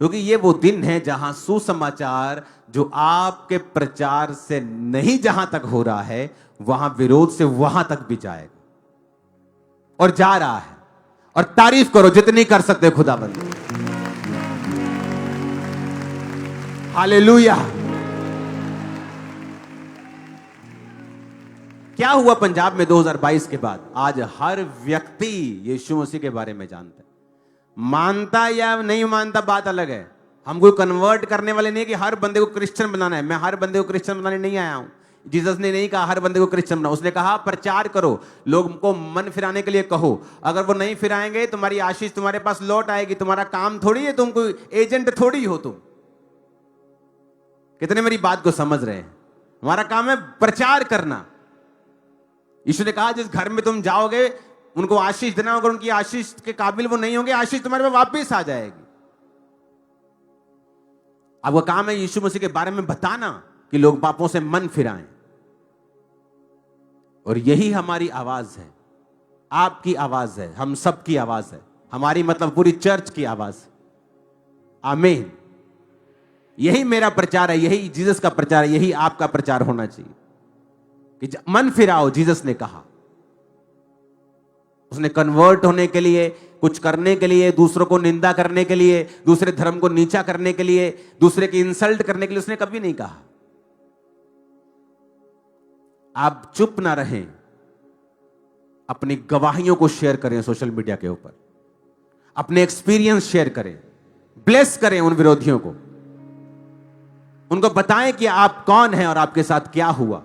क्योंकि ये वो दिन है जहां सुसमाचार जो आपके प्रचार से नहीं जहां तक हो रहा है, वहां विरोध से वहां तक भी जाएगा और जा रहा है। और तारीफ करो जितनी कर सकते खुदाबंद। हालेलुया। क्या हुआ पंजाब में 2022 के बाद? आज हर व्यक्ति यीशु मसीह के बारे में जानता है। मानता या नहीं मानता बात अलग है। हम कोई कन्वर्ट करने वाले नहीं है कि हर बंदे को क्रिश्चियन बनाना है। मैं हर बंदे को क्रिश्चियन बनाने नहीं आया हूं। जीसस ने नहीं कहा हर बंदे को क्रिश्चियन बनाओ, उसने कहा प्रचार करो, लोगों को मन फिराने के लिए कहो। अगर वो नहीं फिराएंगे तुम्हारी आशीष तुम्हारे पास लौट आएगी। तुम्हारा काम थोड़ी है, तुम कोई एजेंट थोड़ी हो तुम। कितने मेरी बात को समझ रहे हैं? हमारा काम है प्रचार करना। यीशु ने कहा जिस घर में तुम जाओगे उनको आशीष देना, अगर उनकी आशीष के काबिल वो नहीं होंगे, आशीष तुम्हारे पे वापस आ जाएगी। आपका काम है यीशु मसीह के बारे में बताना कि लोग पापों से मन फिराएं। और यही हमारी आवाज है, आपकी आवाज है, हम सब की आवाज है। हमारी मतलब पूरी चर्च की आवाज। आमीन। यही मेरा प्रचार है, यही जीसस का प्रचार है, यही आपका प्रचार होना चाहिए कि मन फिराओ। जीसस ने कहा, उसने कन्वर्ट होने के लिए, कुछ करने के लिए, दूसरों को निंदा करने के लिए, दूसरे धर्म को नीचा करने के लिए, दूसरे की इंसल्ट करने के लिए उसने कभी नहीं कहा। आप चुप ना रहें, अपनी गवाहियों को शेयर करें सोशल मीडिया के ऊपर, अपने एक्सपीरियंस शेयर करें, ब्लेस करें उन विरोधियों को, उनको बताएं कि आप कौन हैं और आपके साथ क्या हुआ।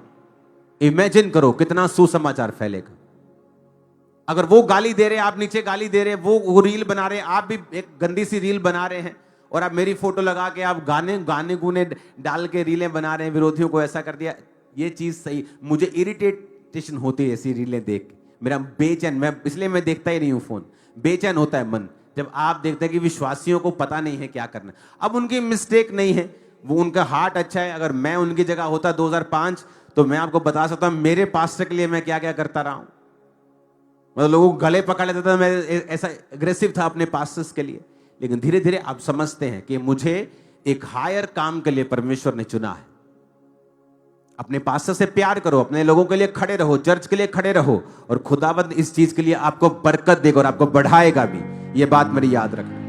इमेजिन करो कितना सुसमाचार फैलेगा। अगर वो गाली दे रहे, आप नीचे गाली दे रहे, वो रील बना रहे, आप भी एक गंदी सी रील बना रहे हैं और आप मेरी फोटो लगा के आप गाने गुने डाल के रीलें बना रहे हैं, विरोधियों को ऐसा कर दिया। ये चीज सही, मुझे इरिटेशन होती है ऐसी रीलें देख के। मेरा बेचैन, मैं इसलिए मैं देखता ही नहीं हूं फोन, बेचैन होता है मन जब आप देखते हैं कि विश्वासियों को पता नहीं है क्या करना। अब उनकी मिस्टेक नहीं है, वो उनका हार्ट अच्छा है। अगर मैं उनकी जगह होता 2005 तो मैं आपको बता सकता हूं मेरे पास्टर के लिए मैं क्या क्या करता रहा हूं। मतलब लोगों को गले पकड़ लेता था, मैं ऐसा एग्रेसिव था अपने पास्टर्स के लिए। लेकिन धीरे धीरे आप समझते हैं कि मुझे एक हायर काम के लिए परमेश्वर ने चुना है। अपने पास्टर से प्यार करो, अपने लोगों के लिए खड़े रहो, चर्च के लिए खड़े रहो, और खुदावंद इस चीज के लिए आपको बरकत देगा और आपको बढ़ाएगा भी। ये बात मेरी याद रखना।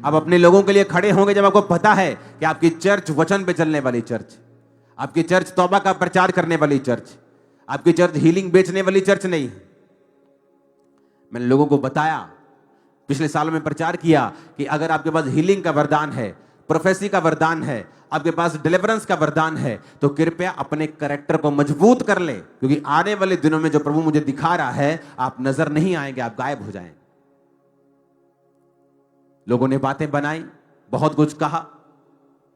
आप अपने लोगों के लिए खड़े होंगे जब आपको पता है कि आपकी चर्च वचन पे चलने वाली चर्च, आपकी चर्च तौबा का प्रचार करने वाली चर्च, आपकी चर्च हीलिंग बेचने वाली चर्च नहीं है। मैंने लोगों को बताया, पिछले सालों में प्रचार किया कि अगर आपके पास हीलिंग का वरदान है, प्रोफेसी का वरदान है, आपके पास डिलीवरेंस का वरदान है, तो कृपया अपने कैरेक्टर को मजबूत कर ले, क्योंकि आने वाले दिनों में जो प्रभु मुझे दिखा रहा है, आप नजर नहीं आएंगे, आप गायब हो जाएंगे। लोगों ने बातें बनाई, बहुत कुछ कहा,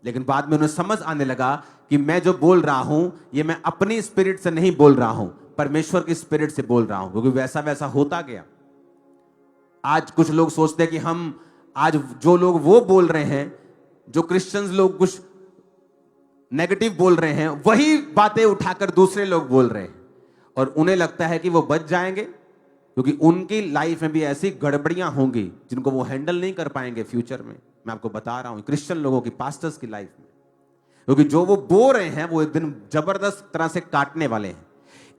लेकिन बाद में उन्हें समझ आने लगा कि मैं जो बोल रहा हूं ये मैं अपनी स्पिरिट से नहीं बोल रहा हूं, परमेश्वर की स्पिरिट से बोल रहा हूं, क्योंकि वैसा वैसा होता गया। आज कुछ लोग सोचते हैं कि हम आज जो लोग वो बोल रहे हैं, जो क्रिश्चियंस लोग कुछ नेगेटिव बोल रहे हैं, वही बातें उठाकर दूसरे लोग बोल रहे हैं, और उन्हें लगता है कि वो बच जाएंगे, क्योंकि उनकी लाइफ में भी ऐसी गड़बड़ियां होंगी जिनको वो हैंडल नहीं कर पाएंगे फ्यूचर में। मैं आपको बता रहा हूं, क्रिश्चियन लोगों की, पास्टर्स की लाइफ में, क्योंकि जो वो बोल रहे हैं वो एक दिन जबरदस्त तरह से काटने वाले हैं।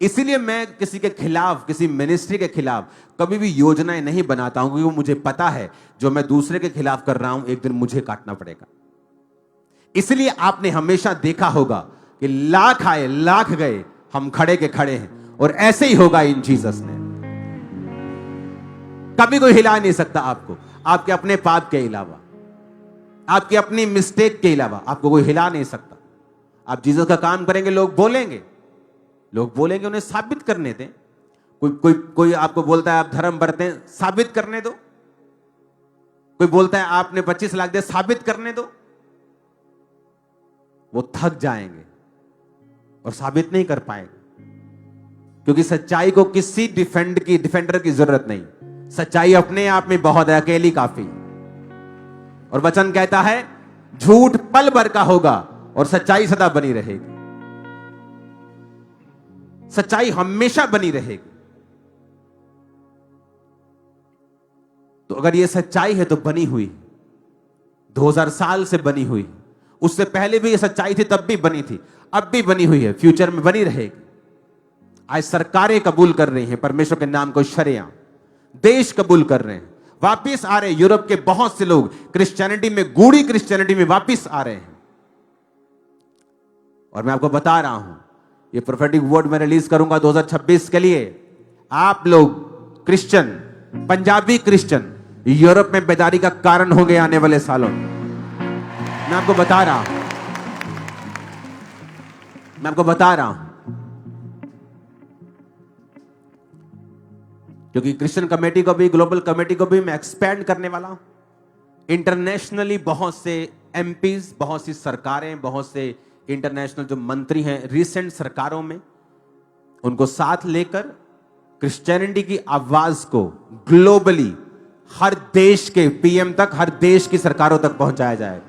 इसीलिए मैं किसी के खिलाफ, किसी मिनिस्ट्री के खिलाफ कभी भी योजनाएं नहीं बनाता हूं, क्योंकि वो मुझे पता है जो मैं दूसरे के खिलाफ कर रहा हूं एक दिन मुझे काटना पड़ेगा। इसलिए आपने हमेशा देखा होगा कि लाख आए लाख गए, हम खड़े के खड़े हैं, और ऐसे ही होगा इन जीसस ने। कभी कोई हिला नहीं सकता आपको, आपके अपने पाप के अलावा, आपकी अपनी मिस्टेक के अलावा आपको कोई हिला नहीं सकता। आप जीसस का काम करेंगे, लोग बोलेंगे, उन्हें साबित करने दें। कोई आपको बोलता है आप धर्म बरतें, साबित करने दो। कोई बोलता है आपने 25 लाख दिया, साबित करने दो। वो थक जाएंगे और साबित नहीं कर पाएंगे, क्योंकि सच्चाई को किसी डिफेंडर की जरूरत नहीं। सच्चाई अपने आप में बहुत है, अकेली काफी। और वचन कहता है झूठ पल भर का होगा और सच्चाई सदा बनी रहेगी। सच्चाई हमेशा बनी रहेगी। तो अगर ये सच्चाई है तो बनी हुई, 2000 साल से बनी हुई, उससे पहले भी ये सच्चाई थी, तब भी बनी थी, अब भी बनी हुई है, फ्यूचर में बनी रहेगी। आज सरकारें कबूल कर रही हैं परमेश्वर के नाम को शरिया, देश कबूल कर रहे हैं, वापिस आ रहे हैं। यूरोप के बहुत से लोग क्रिश्चियनिटी में, गूढ़ी क्रिश्चियनिटी में वापिस आ रहे हैं। और मैं आपको बता रहा हूं, ये प्रोफेटिक वर्ड मैं रिलीज करूंगा 2026 के लिए। आप लोग क्रिश्चियन, पंजाबी क्रिश्चियन, यूरोप में बेदारी का कारण होंगे आने वाले सालों में। मैं आपको बता रहा हूं, मैं आपको बता रहा हूं, क्योंकि क्रिश्चियन कमेटी को भी, ग्लोबल कमेटी को भी मैं एक्सपैंड करने वाला हूं। इंटरनेशनली बहुत से एमपीज, बहुत सी सरकारें, बहुत से इंटरनेशनल जो मंत्री हैं रिसेंट सरकारों में, उनको साथ लेकर क्रिश्चियनिटी की आवाज को ग्लोबली हर देश के पीएम तक, हर देश की सरकारों तक पहुंचाया जाएगा।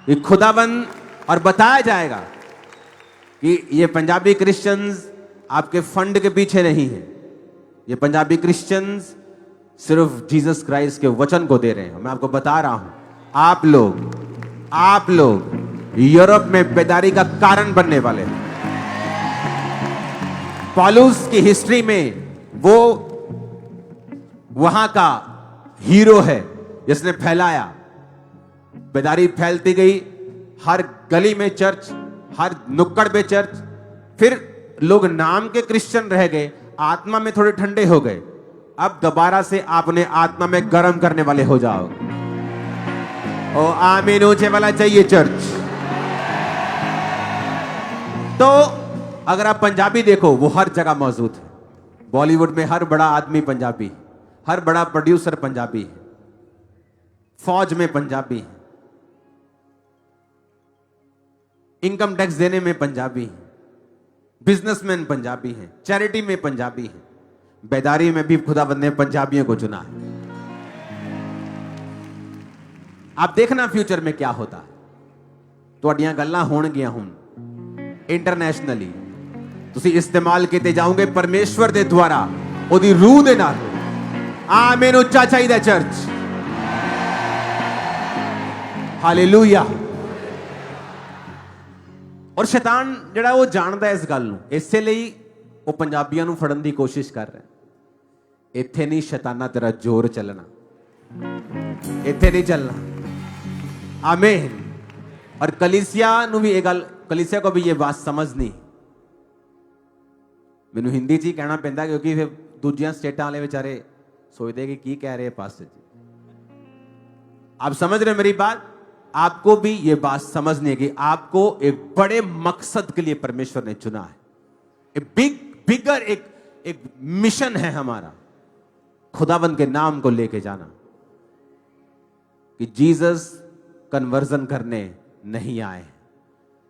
ये खुदाबंद और बताया जाएगा कि ये पंजाबी क्रिश्चियंस आपके फंड के पीछे नहीं है। ये पंजाबी क्रिश्चियंस सिर्फ जीसस क्राइस्ट के वचन को दे रहे हैं। मैं आपको बता रहा हूं, आप लोग यूरोप में बेदारी का कारण बनने वाले हैं। पौलुस की हिस्ट्री में वो वहां का हीरो है जिसने फैलाया, बेदारी फैलती गई, हर गली में चर्च, हर नुक्कड़ में चर्च। फिर लोग नाम के क्रिश्चियन रह गए, आत्मा में थोड़े ठंडे हो गए। अब दोबारा से आपने आत्मा में गर्म करने वाले हो जाओ। ओ आमीन ऊंचे वाला चाहिए चर्च। तो अगर आप पंजाबी देखो, वो हर जगह मौजूद है। बॉलीवुड में हर बड़ा आदमी पंजाबी, हर बड़ा प्रोड्यूसर पंजाबी है, फौज में पंजाबी है, इनकम टैक्स देने में पंजाबी है, बिजनेसमैन पंजाबी है, चैरिटी में पंजाबी है। बेदारी में भी खुदाबंद ने पंजाबियों को चुना है। आप देखना फ्यूचर में क्या होता है। ਤੁਹਾਡੀਆਂ ਗੱਲਾਂ ਹੋਣਗੀਆਂ ਹੁਣ ਇੰਟਰਨੈਸ਼ਨਲੀ, ਤੁਸੀਂ ਇਸਤੇਮਾਲ ਕੀਤੇ ਜਾਓਗੇ ਪਰਮੇਸ਼ਵਰ ਦੇ ਦੁਆਰਾ, ਉਹਦੀ ਰੂਹ ਦੇ ਨਾਲ। ਆਮੀਨ ਉੱਚਾ ਚਾਹੀਦਾ ਚਰਚ। ਹਾਲੇਲੂਇਆ। ਔਰ ਸ਼ੈਤਾਨ ਜਿਹੜਾ ਉਹ ਜਾਣਦਾ ਇਸ ਗੱਲ ਨੂੰ, ਇਸੇ ਲਈ ਉਹ ਪੰਜਾਬੀਆਂ ਨੂੰ ਫੜਨ ਦੀ ਕੋਸ਼ਿਸ਼ ਕਰ ਰਿਹਾ। ਇੱਥੇ ਨਹੀਂ ਸ਼ੈਤਾਨਾ ਤੇਰਾ ਜ਼ੋਰ ਚੱਲਣਾ, ਇੱਥੇ ਨਹੀਂ ਚੱਲਣਾ। आमीन। और कलीसिया नु भी ये गल, कलीसिया को भी ये बात समझनी। मैनू हिंदी च ही कहना पैंदा क्योंकि फिर दूजियां स्टेटां वाले बेचारे सोचते कि की कह रहे हैं पास। आप समझ रहे मेरी बात? आपको भी ये बात समझनी है कि आपको एक बड़े मकसद के लिए परमेश्वर ने चुना है। बिगर एक मिशन है हमारा, खुदाबंद के नाम को लेके जाना, कि जीसस कन्वर्जन करने नहीं आए,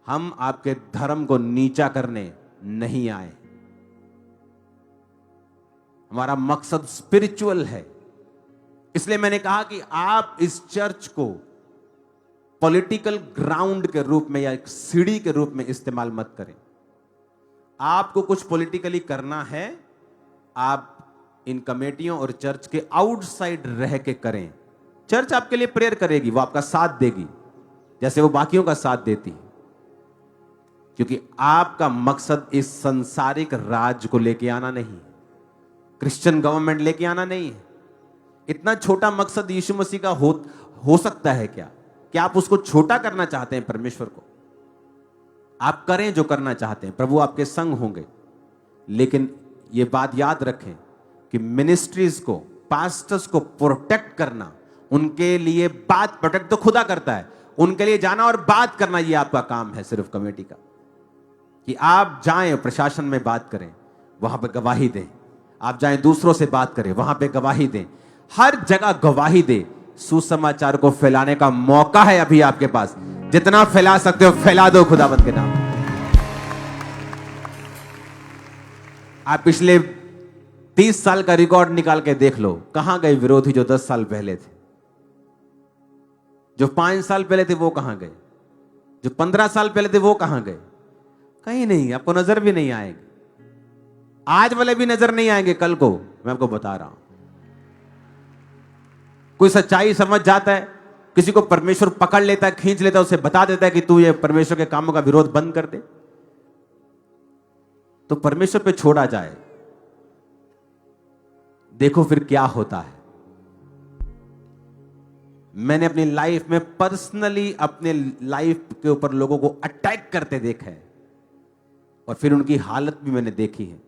हम आपके धर्म को नीचा करने नहीं आए। हमारा मकसद स्पिरिचुअल है। इसलिए मैंने कहा कि आप इस चर्च को पॉलिटिकल ग्राउंड के रूप में या एक सीढ़ी के रूप में इस्तेमाल मत करें। आपको कुछ पॉलिटिकली करना है, आप इन कमेटियों और चर्च के आउटसाइड रह के करें। चर्च आपके लिए प्रेयर करेगी, वो आपका साथ देगी जैसे वो बाकियों का साथ देती है, क्योंकि आपका मकसद इस संसारिक राज को लेके आना नहीं, क्रिश्चियन गवर्नमेंट लेके आना नहीं है। इतना छोटा मकसद यीशु मसीह का हो सकता है क्या? क्या आप उसको छोटा करना चाहते हैं परमेश्वर को? आप करें जो करना चाहते हैं, प्रभु आपके संग होंगे। लेकिन यह बात याद रखें कि मिनिस्ट्रीज को, पास्टर्स को प्रोटेक्ट करना, उनके लिए बात, प्रोटेक्ट तो खुदा करता है, उनके लिए जाना और बात करना ये आपका काम है सिर्फ कमेटी का। कि आप जाएं प्रशासन में बात करें, वहां पे गवाही दें। आप जाएं दूसरों से बात करें, वहां पे गवाही दें। हर जगह गवाही दें। सुसमाचार को फैलाने का मौका है अभी आपके पास। जितना फैला सकते हो फैला दो खुदावंत के नाम। आप पिछले 30 साल का रिकॉर्ड निकाल के देख लो, कहां गए विरोधी जो 10 साल पहले थे? जो 5 साल पहले थे वो कहां गए? जो 15 साल पहले थे वो कहां गए? कहीं नहीं, आपको नजर भी नहीं आएंगे। आज वाले भी नजर नहीं आएंगे कल को, मैं आपको बता रहा हूं। कोई सच्चाई समझ जाता है, किसी को परमेश्वर पकड़ लेता है, खींच लेता है, उसे बता देता है कि तू ये परमेश्वर के कामों का विरोध बंद कर दे, तो परमेश्वर पे छोड़ा जाए। देखो फिर क्या होता है। मैंने अपनी लाइफ में पर्सनली अपने लाइफ के ऊपर लोगों को अटैक करते देखा है, और फिर उनकी हालत भी मैंने देखी है।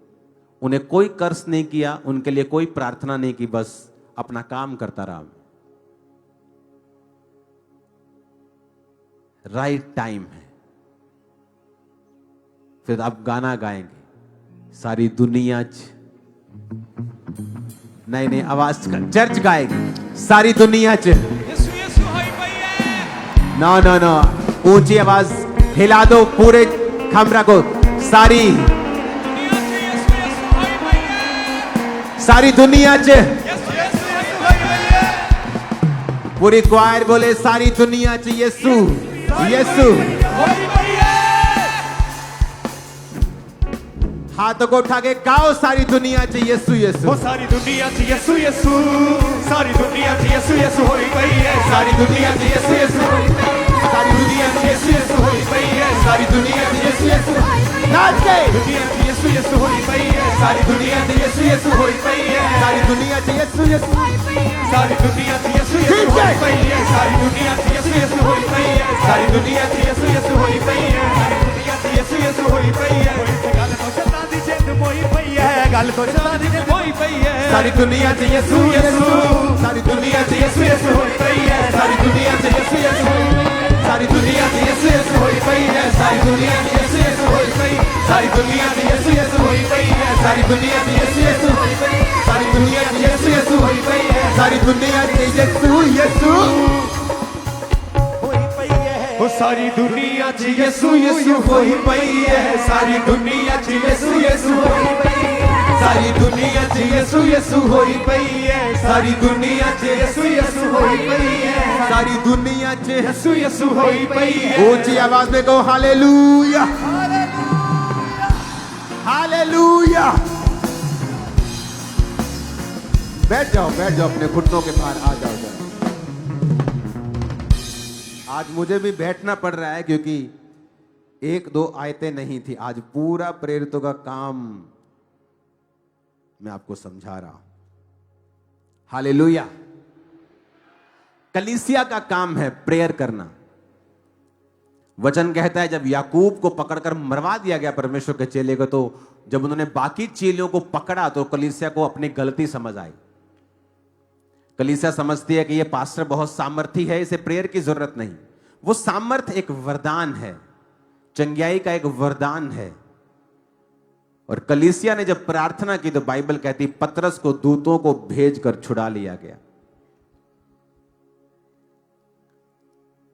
उन्हें कोई कर्ज नहीं किया, उनके लिए कोई प्रार्थना नहीं की, बस अपना काम करता रहा। राइट टाइम है, फिर आप गाना गाएंगे, सारी दुनिया नहीं आवाज चर्च गाएगी, सारी दुनिया यीशु यीशु होई पई नो नो नो, ऊंची आवाज हिला दो, पूरे खमरा को, सारी दुनिया च यीशु यीशु होई पई सारी दुनिया च, यीशु यीशु यीशु होई पई पूरी क्वायर बोले सारी दुनिया च यीशु यीशु। होई पई हाथों को उठा के गाओ, सारी दुनिया च यीशु यीशु। ओ सारी दुनिया च यीशु यीशु, सारी दुनिया च यीशु यीशु होई पई है, सारी दुनिया च यीशु यीशु, सारी दुनिया च यीशु यीशु होई पई है, सारी दुनिया च यीशु यीशु। नाच के दुनिया च यीशु यीशु होई पई है, सारी दुनिया च यीशु यीशु होई पई है, सारी दुनिया च यीशु यीशु, सारी दुनिया च यीशु यीशु होई पई है, सारी दुनिया च यीशु यीशु होई पई है, सारी दुनिया च यीशु यीशु होई पई है, सारी दुनिया च यीशु यीशु होई पई है। गल तो शतां दी जिंद मोई पई है, गल तो शतां दी जिंद मोई पई है, सारी दुनिया च यीशु यीशु, सारी दुनिया च यीशु यीशु होई पई है, सारी दुनिया च यीशु यीशु, सारी दुनिया च यीशु यीशु होई पई है, सारी दुनिया च यीशु यीशु होई पई, सारी दुनिया च यीशु यीशु होई पई है, सारी दुनिया च यीशु यीशु होई पई, सारी दुनिया च यीशु यीशु होई पई है, सारी दुनिया च यीशु यीशु होई पई है। ओ सारी दुनिया च यीशु यीशु होई पई है, सारी दुनिया च यीशु यीशु होई पई है, सारी दुनिया च यीशु यीशु होई पई है, सारी दुनिया च यीशु यीशु होई पई है, सारी दुनिया च यीशु यीशु होई पई है। ऊंची आवाज में कहो हालेलुया हालेलुया। बैठ जाओ अपने घुटनों के बाहर आ जाओ जरा। आज मुझे भी बैठना पड़ रहा है क्योंकि एक दो आयतें नहीं थी, आज पूरा प्रेरितों का काम मैं आपको समझा रहा हूं। हालेलुया। कलीसिया का काम है प्रेयर करना। वचन कहता है जब याकूब को पकड़कर मरवा दिया गया परमेश्वर के चेले को, तो जब उन्होंने बाकी चेलों को पकड़ा तो कलीसिया को अपनी गलती समझ आई। कलीसिया समझती है कि ये पास्टर बहुत सामर्थी है, इसे प्रेयर की जरूरत नहीं। वो सामर्थ एक वरदान है, चंगियाई का एक वरदान है। और कलीसिया ने जब प्रार्थना की तो बाइबल कहती पतरस को दूतों को भेजकर छुड़ा लिया गया।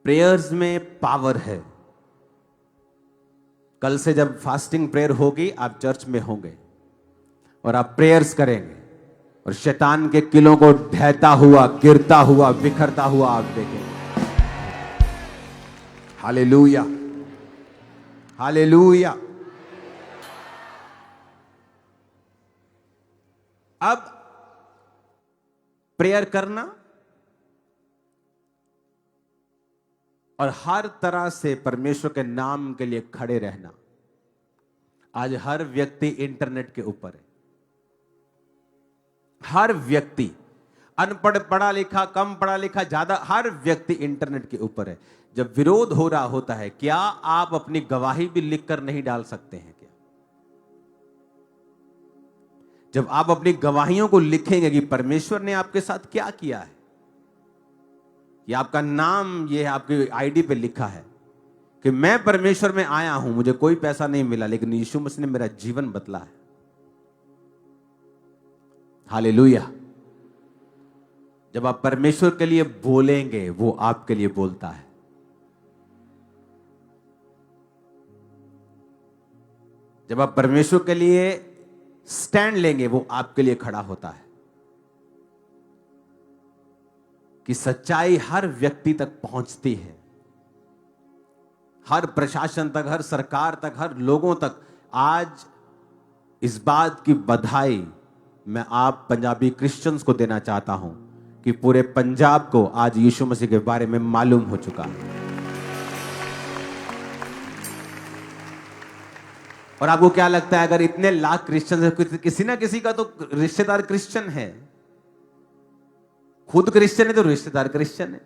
प्रेयर्स में पावर है। कल से जब फास्टिंग प्रेयर होगी आप चर्च में होंगे और आप प्रेयर्स करेंगे और शैतान के किलों को ढहता हुआ, गिरता हुआ, बिखरता हुआ आप देखेंगे। Hallelujah hallelujah. अब प्रेयर करना और हर तरह से परमेश्वर के नाम के लिए खड़े रहना। आज हर व्यक्ति इंटरनेट के ऊपर है। हर व्यक्ति, अनपढ़, पढ़ा लिखा, कम पढ़ा लिखा, ज्यादा, हर व्यक्ति इंटरनेट के ऊपर है। जब विरोध हो रहा होता है, क्या आप अपनी गवाही भी लिखकर नहीं डाल सकते हैं क्या? जब आप अपनी गवाहियों को लिखेंगे कि परमेश्वर ने आपके साथ क्या किया है, ये आपका नाम, ये आपकी आईडी पे लिखा है कि मैं परमेश्वर में आया हूं, मुझे कोई पैसा नहीं मिला, लेकिन यीशु मसीह ने मेरा जीवन बदला है। हालेलुया। जब आप परमेश्वर के लिए बोलेंगे, वो आपके लिए बोलता है। जब आप परमेश्वर के लिए स्टैंड लेंगे, वो आपके लिए खड़ा होता है। कि सच्चाई हर व्यक्ति तक पहुंचती है, हर प्रशासन तक, हर सरकार तक, हर लोगों तक। आज इस बात की बधाई मैं आप पंजाबी क्रिश्चियंस को देना चाहता हूं कि पूरे पंजाब को आज यीशु मसीह के बारे में मालूम हो चुका है। और आपको क्या लगता है, अगर इतने लाख क्रिश्चियन है, किसी ना किसी का तो रिश्तेदार क्रिश्चियन है, खुद क्रिश्चियन है तो रिश्तेदार क्रिश्चियन है,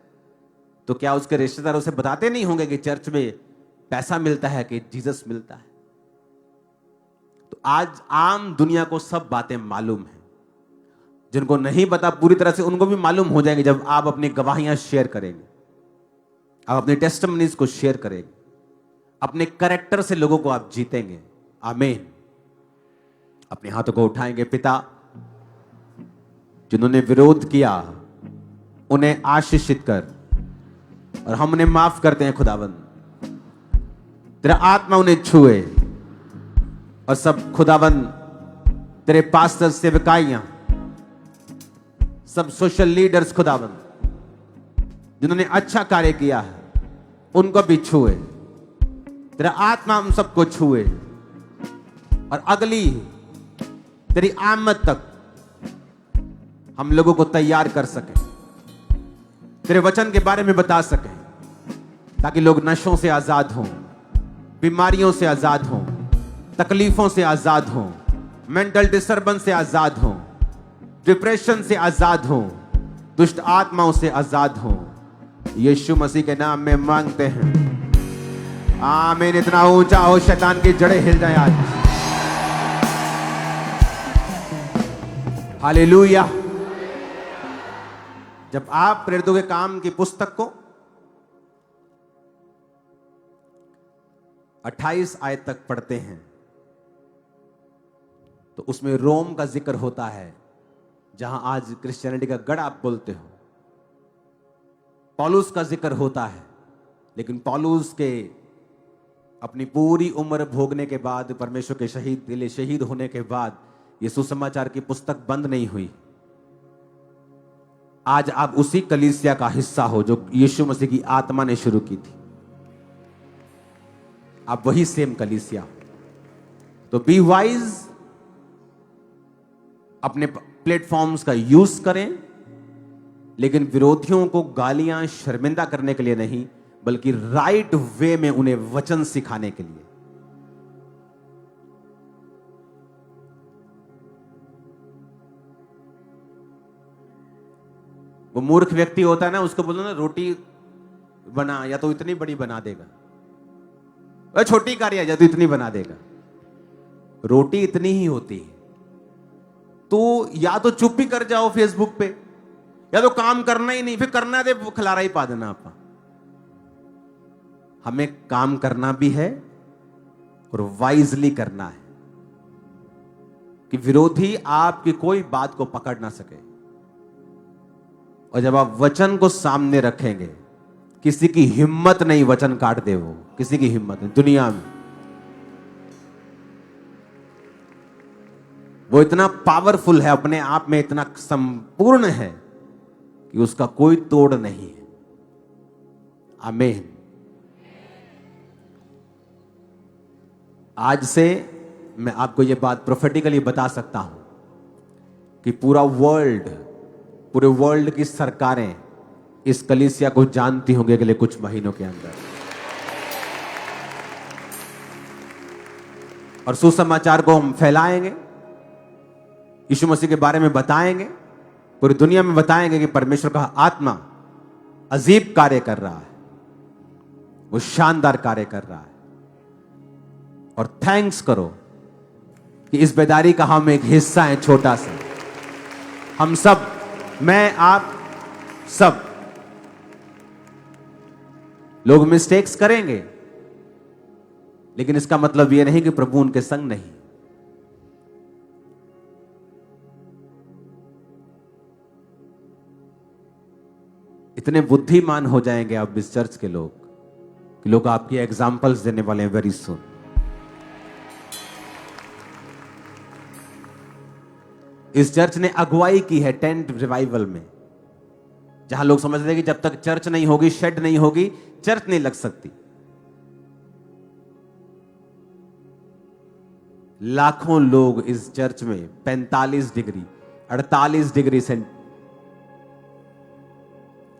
तो क्या उसके रिश्तेदार उसे बताते नहीं होंगे कि चर्च में पैसा मिलता है, कि जीसस मिलता है? तो आज आम दुनिया को सब बातें मालूम है। जिनको नहीं पता पूरी तरह से उनको भी मालूम हो जाएंगे जब आप अपनी गवाहियां शेयर करेंगे, आप अपने टेस्टिमनीज को शेयर करेंगे, अपने कैरेक्टर से लोगों को आप जीतेंगे। आमीन। अपने हाथों को उठाएंगे। पिता, जिन्होंने विरोध किया उन्हें आशीषित कर, और हम उन्हें माफ करते हैं खुदावंद। तेरा आत्मा उन्हें छुए, और सब खुदावंद तेरे पास्टर, सेवकाइयां, सब सोशल लीडर्स खुदावंद जिन्होंने अच्छा कार्य किया है उनको भी छुए। तेरा आत्मा हम सबको छुए, और अगली तेरी आमद तक हम लोगों को तैयार कर सकें, तेरे वचन के बारे में बता सकें, ताकि लोग नशों से आजाद हों, बीमारियों से आजाद हों, तकलीफों से आजाद हों, मेंटल डिस्टर्बेंस से आजाद हों, डिप्रेशन से आजाद हों, दुष्ट आत्माओं से आजाद हों। यीशु मसीह के नाम में मांगते हैं, आमीन। इतना ऊंचा हो शैतान की जड़ें हिल जाए आज। हालेलुया। जब आप प्रेरितों के काम की पुस्तक को 28 आयत तक पढ़ते हैं तो उसमें रोम का जिक्र होता है, जहां आज क्रिश्चियनिटी का गढ़ आप बोलते हो। पौलुस का जिक्र होता है, लेकिन पौलुस के अपनी पूरी उम्र भोगने के बाद, परमेश्वर के शहीद के लिए शहीद होने के बाद, ये सुसमाचार की पुस्तक बंद नहीं हुई। आज आप उसी कलीसिया का हिस्सा हो जो यीशु मसीह की आत्मा ने शुरू की थी। आप वही सेम कलीसिया हो। तो बी वाइज, अपने प्लेटफॉर्म्स का यूज करें, लेकिन विरोधियों को गालियां, शर्मिंदा करने के लिए नहीं, बल्कि राइट वे में उन्हें वचन सिखाने के लिए। वो मूर्ख व्यक्ति होता है ना, उसको बोलो ना रोटी बना, या तो इतनी बड़ी बना देगा, वह छोटी कार्य या तो इतनी बना देगा। रोटी इतनी ही होती है, तो या तो चुप ही कर जाओ फेसबुक पे, या तो काम करना ही नहीं, फिर करना दे खिलारा ही पा देना आपा। हमें काम करना भी है और वाइजली करना है, कि विरोधी आपकी कोई बात को पकड़ ना सके। और जब आप वचन को सामने रखेंगे, किसी की हिम्मत नहीं वचन काट दे, वो किसी की हिम्मत नहीं दुनिया में। वो इतना पावरफुल है, अपने आप में इतना संपूर्ण है कि उसका कोई तोड़ नहीं है। आमीन। आज से मैं आपको यह बात प्रोफेटिकली बता सकता हूं कि पूरे वर्ल्ड की सरकारें इस कलीसिया को जानती होंगी अगले कुछ महीनों के अंदर। और सुसमाचार को हम फैलाएंगे, यीशु मसीह के बारे में बताएंगे, पूरी दुनिया में बताएंगे कि परमेश्वर का आत्मा अजीब कार्य कर रहा है, वो शानदार कार्य कर रहा है। और थैंक्स करो कि इस बेदारी का हम एक हिस्सा है, छोटा सा। हम सब, मैं, आप सब लोग मिस्टेक्स करेंगे, लेकिन इसका मतलब यह नहीं कि प्रभु उनके संग नहीं। इतने बुद्धिमान हो जाएंगे आप इस चर्च के लोग कि लोग आपकी एग्जाम्पल्स देने वाले हैं वेरी सून। इस चर्च ने अगुवाई की है टेंट रिवाइवल में, जहां लोग समझते हैं कि जब तक चर्च नहीं होगी, शेड नहीं होगी, चर्च नहीं लग सकती। लाखों लोग इस चर्च में 45 डिग्री, 48 डिग्री से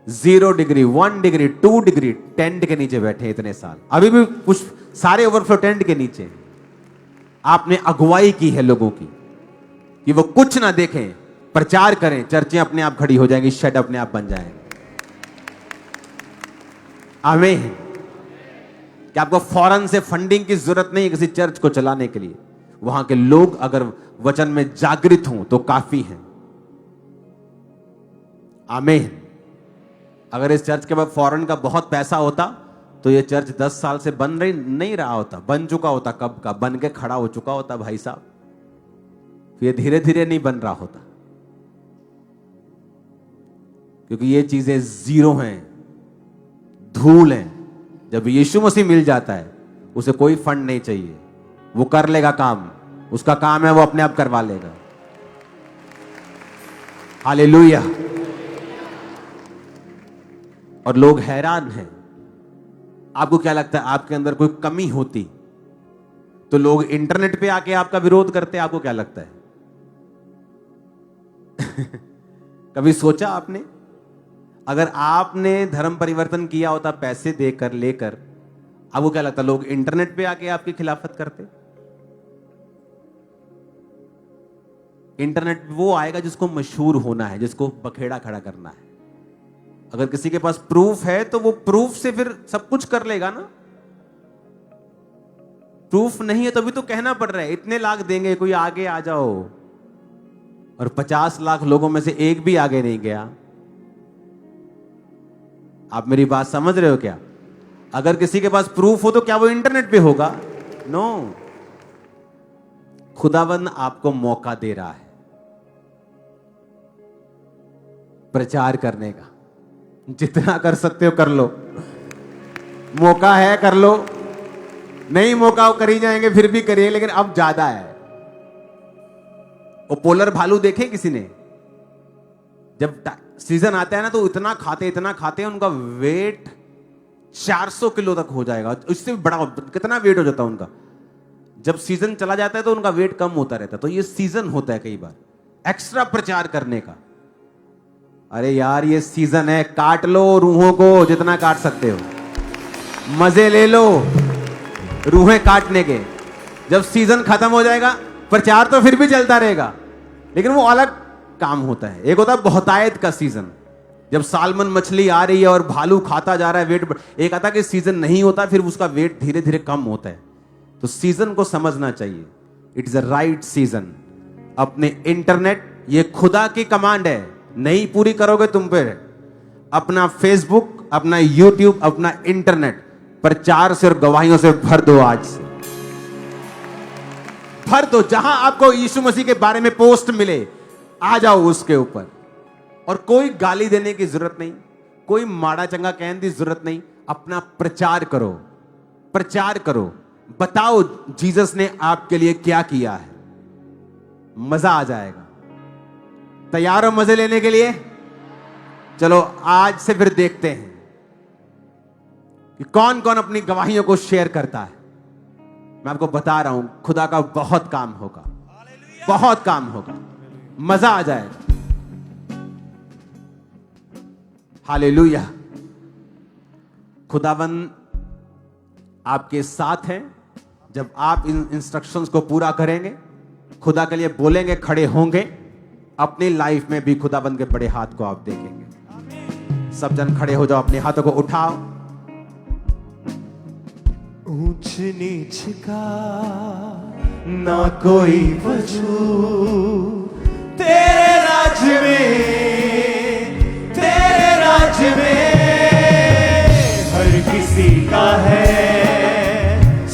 0 डिग्री, 1 डिग्री, 2 डिग्री टेंट के नीचे बैठे इतने साल। अभी भी कुछ सारे ओवरफ्लो टेंट के नीचे। आपने अगुवाई की है लोगों की कि वो कुछ ना देखें, प्रचार करें, चर्चें अपने आप खड़ी हो जाएंगी, शेड अपने आप बन जाएंगे। आमीन। कि आपको फौरन से फंडिंग की जरूरत नहीं है किसी चर्च को चलाने के लिए। वहां के लोग अगर वचन में जागृत हों तो काफी हैं। आमीन। अगर इस चर्च के बाद फॉरेन का बहुत पैसा होता तो ये चर्च 10 साल से बन नहीं रहा होता, बन चुका होता, कब का बन के खड़ा हो चुका होता भाई साहब। ये धीरे धीरे नहीं बन रहा होता, क्योंकि ये चीजें जीरो हैं, धूल हैं। जब यीशु मसीह मिल जाता है उसे कोई फंड नहीं चाहिए, वो कर लेगा काम, उसका काम है वो अपने आप करवा लेगा। हालेलुया। और लोग हैरान हैं। आपको क्या लगता है आपके अंदर कोई कमी होती तो लोग इंटरनेट पे आके आपका विरोध करते? आपको क्या लगता है? कभी सोचा आपने अगर आपने धर्म परिवर्तन किया होता पैसे देकर लेकर, आपको क्या लगता लोग इंटरनेट पे आके आपकी खिलाफत करते? इंटरनेट वो आएगा जिसको मशहूर होना है, जिसको बखेड़ा खड़ा करना है। अगर किसी के पास प्रूफ है तो वो प्रूफ से फिर सब कुछ कर लेगा ना। प्रूफ नहीं है तभी तो कहना पड़ रहा है इतने लाख देंगे, कोई आगे आ जाओ। और 50 लाख लोगों में से एक भी आगे नहीं गया। आप मेरी बात समझ रहे हो क्या? अगर किसी के पास प्रूफ हो तो क्या वो इंटरनेट पे होगा? नो। खुदावंद आपको मौका दे रहा है प्रचार करने का। जितना कर सकते हो कर लो, मौका है कर लो, नहीं मौका कर ही जाएंगे फिर भी करिए, लेकिन अब ज्यादा है। वो पोलर भालू देखे किसी ने? जब सीजन आता है ना तो इतना खाते हैं, उनका वेट 400 किलो तक हो जाएगा, उससे भी बड़ा कितना वेट हो जाता है उनका। जब सीजन चला जाता है तो उनका वेट कम होता रहता है। तो ये सीजन होता है कई बार एक्स्ट्रा प्रचार करने का। अरे यार ये सीजन है, काट लो रूहों को जितना काट सकते हो, मजे ले लो रूहें काटने के। जब सीजन खत्म हो जाएगा प्रचार तो फिर भी चलता रहेगा, लेकिन वो अलग काम होता है। एक होता है बहुतायत का सीजन, जब सालमन मछली आ रही है और भालू खाता जा रहा है, वेट। एक आता कि सीजन नहीं होता फिर उसका वेट धीरे धीरे कम होता है। तो सीजन को समझना चाहिए। It is a right season. अपने इंटरनेट, ये खुदा की कमांड है, नहीं पूरी करोगे तुम पे। अपना फेसबुक, अपना यूट्यूब, अपना इंटरनेट प्रचार से और गवाहियों से भर दो। आज से भर दो। जहां आपको यीशु मसीह के बारे में पोस्ट मिले आ जाओ उसके ऊपर। और कोई गाली देने की जरूरत नहीं, कोई माड़ा चंगा कहने की जरूरत नहीं। अपना प्रचार करो, प्रचार करो, बताओ जीसस ने आपके लिए क्या किया है। मजा आ जाएगा। तैयार हो मजे लेने के लिए? चलो आज से फिर देखते हैं कि कौन कौन अपनी गवाहियों को शेयर करता है। मैं आपको बता रहा हूं खुदा का बहुत काम होगा, बहुत काम होगा, मजा आ जाएगा। हालेलुया। खुदावंद आपके साथ हैं। जब आप इन इंस्ट्रक्शंस को पूरा करेंगे, खुदा के लिए बोलेंगे, खड़े होंगे, अपनी लाइफ में भी खुदावंद के बड़े हाथ को आप देखेंगे। सब जन खड़े हो जाओ, अपने हाथों को उठाओ। ऊंच नीच का ना कोई वजूद तेरे राज में, तेरे राज में हर किसी का है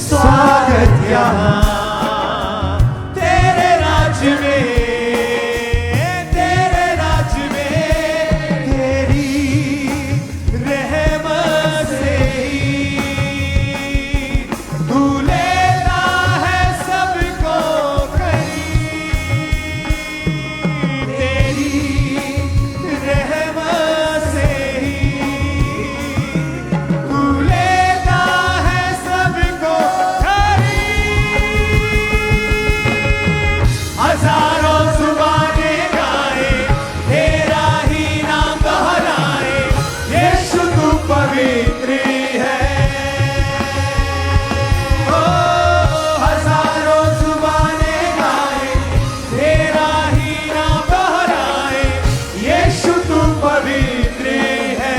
स्वागत यहाँ। तेरे राज में, तेरे राज में तेरी रहमत से ही तू लेता है सबको करीब। तेरी रहमत से ही तू लेता है सबको करीब। हजारों जुबानें गाए तेरा ही नाम दोहराए, यीशु तू पवित्र है। ओ हजारों जुबानें गाए तेरा ही नाम दोहराए, यीशु तू पवित्र है।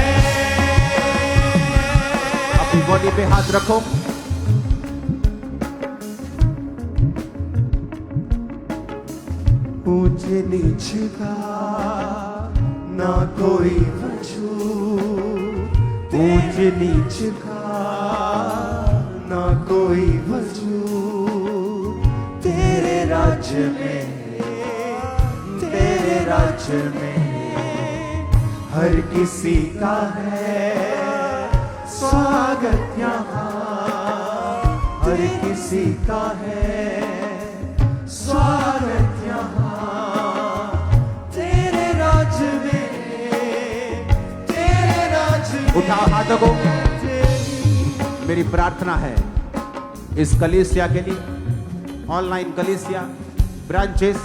अपनी बॉडी पे हाथ रखो। ऊंच नीच का ना कोई वजूद ऊंच नीच का, ना कोई वजूद तेरे राज्य में, तेरे राज्य में हर किसी का है स्वागत यहाँ, हर किसी का है स्वागत यहाँ, तेरे राज्य में, तेरे राज्य में। उठाओ हाथों को। मेरी प्रार्थना है इस कलीसिया के लिए, ऑनलाइन कलीसिया ब्रांचेस,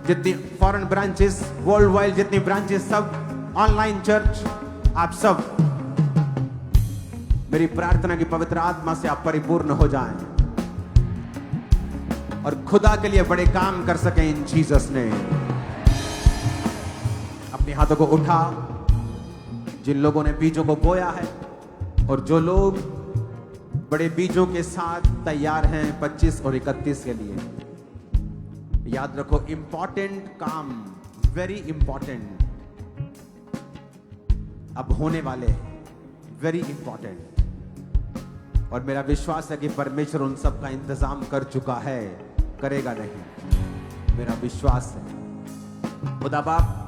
जितनी फॉरेन ब्रांचेस, वर्ल्ड वाइड जितनी ब्रांचेस, सब ऑनलाइन चर्च, आप सब मेरी प्रार्थना की पवित्र आत्मा से आप परिपूर्ण हो जाएं और खुदा के लिए बड़े काम कर सकें इन जीसस ने। अपने हाथों को उठा। जिन लोगों ने बीजों को बोया है और जो लोग बड़े बीजों के साथ तैयार हैं 25 और 31 के लिए, याद रखो इंपॉर्टेंट काम, वेरी इंपॉर्टेंट अब होने वाले, वेरी इंपॉर्टेंट। और मेरा विश्वास है कि परमेश्वर उन सब का इंतजाम कर चुका है, करेगा नहीं, मेरा विश्वास है। खुदा बाप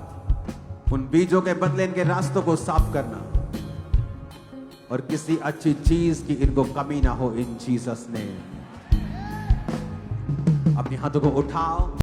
उन बीजों के बदले इनके रास्तों को साफ करना और किसी अच्छी चीज की इनको कमी ना हो इन जीसस ने। अपने हाथों को उठाओ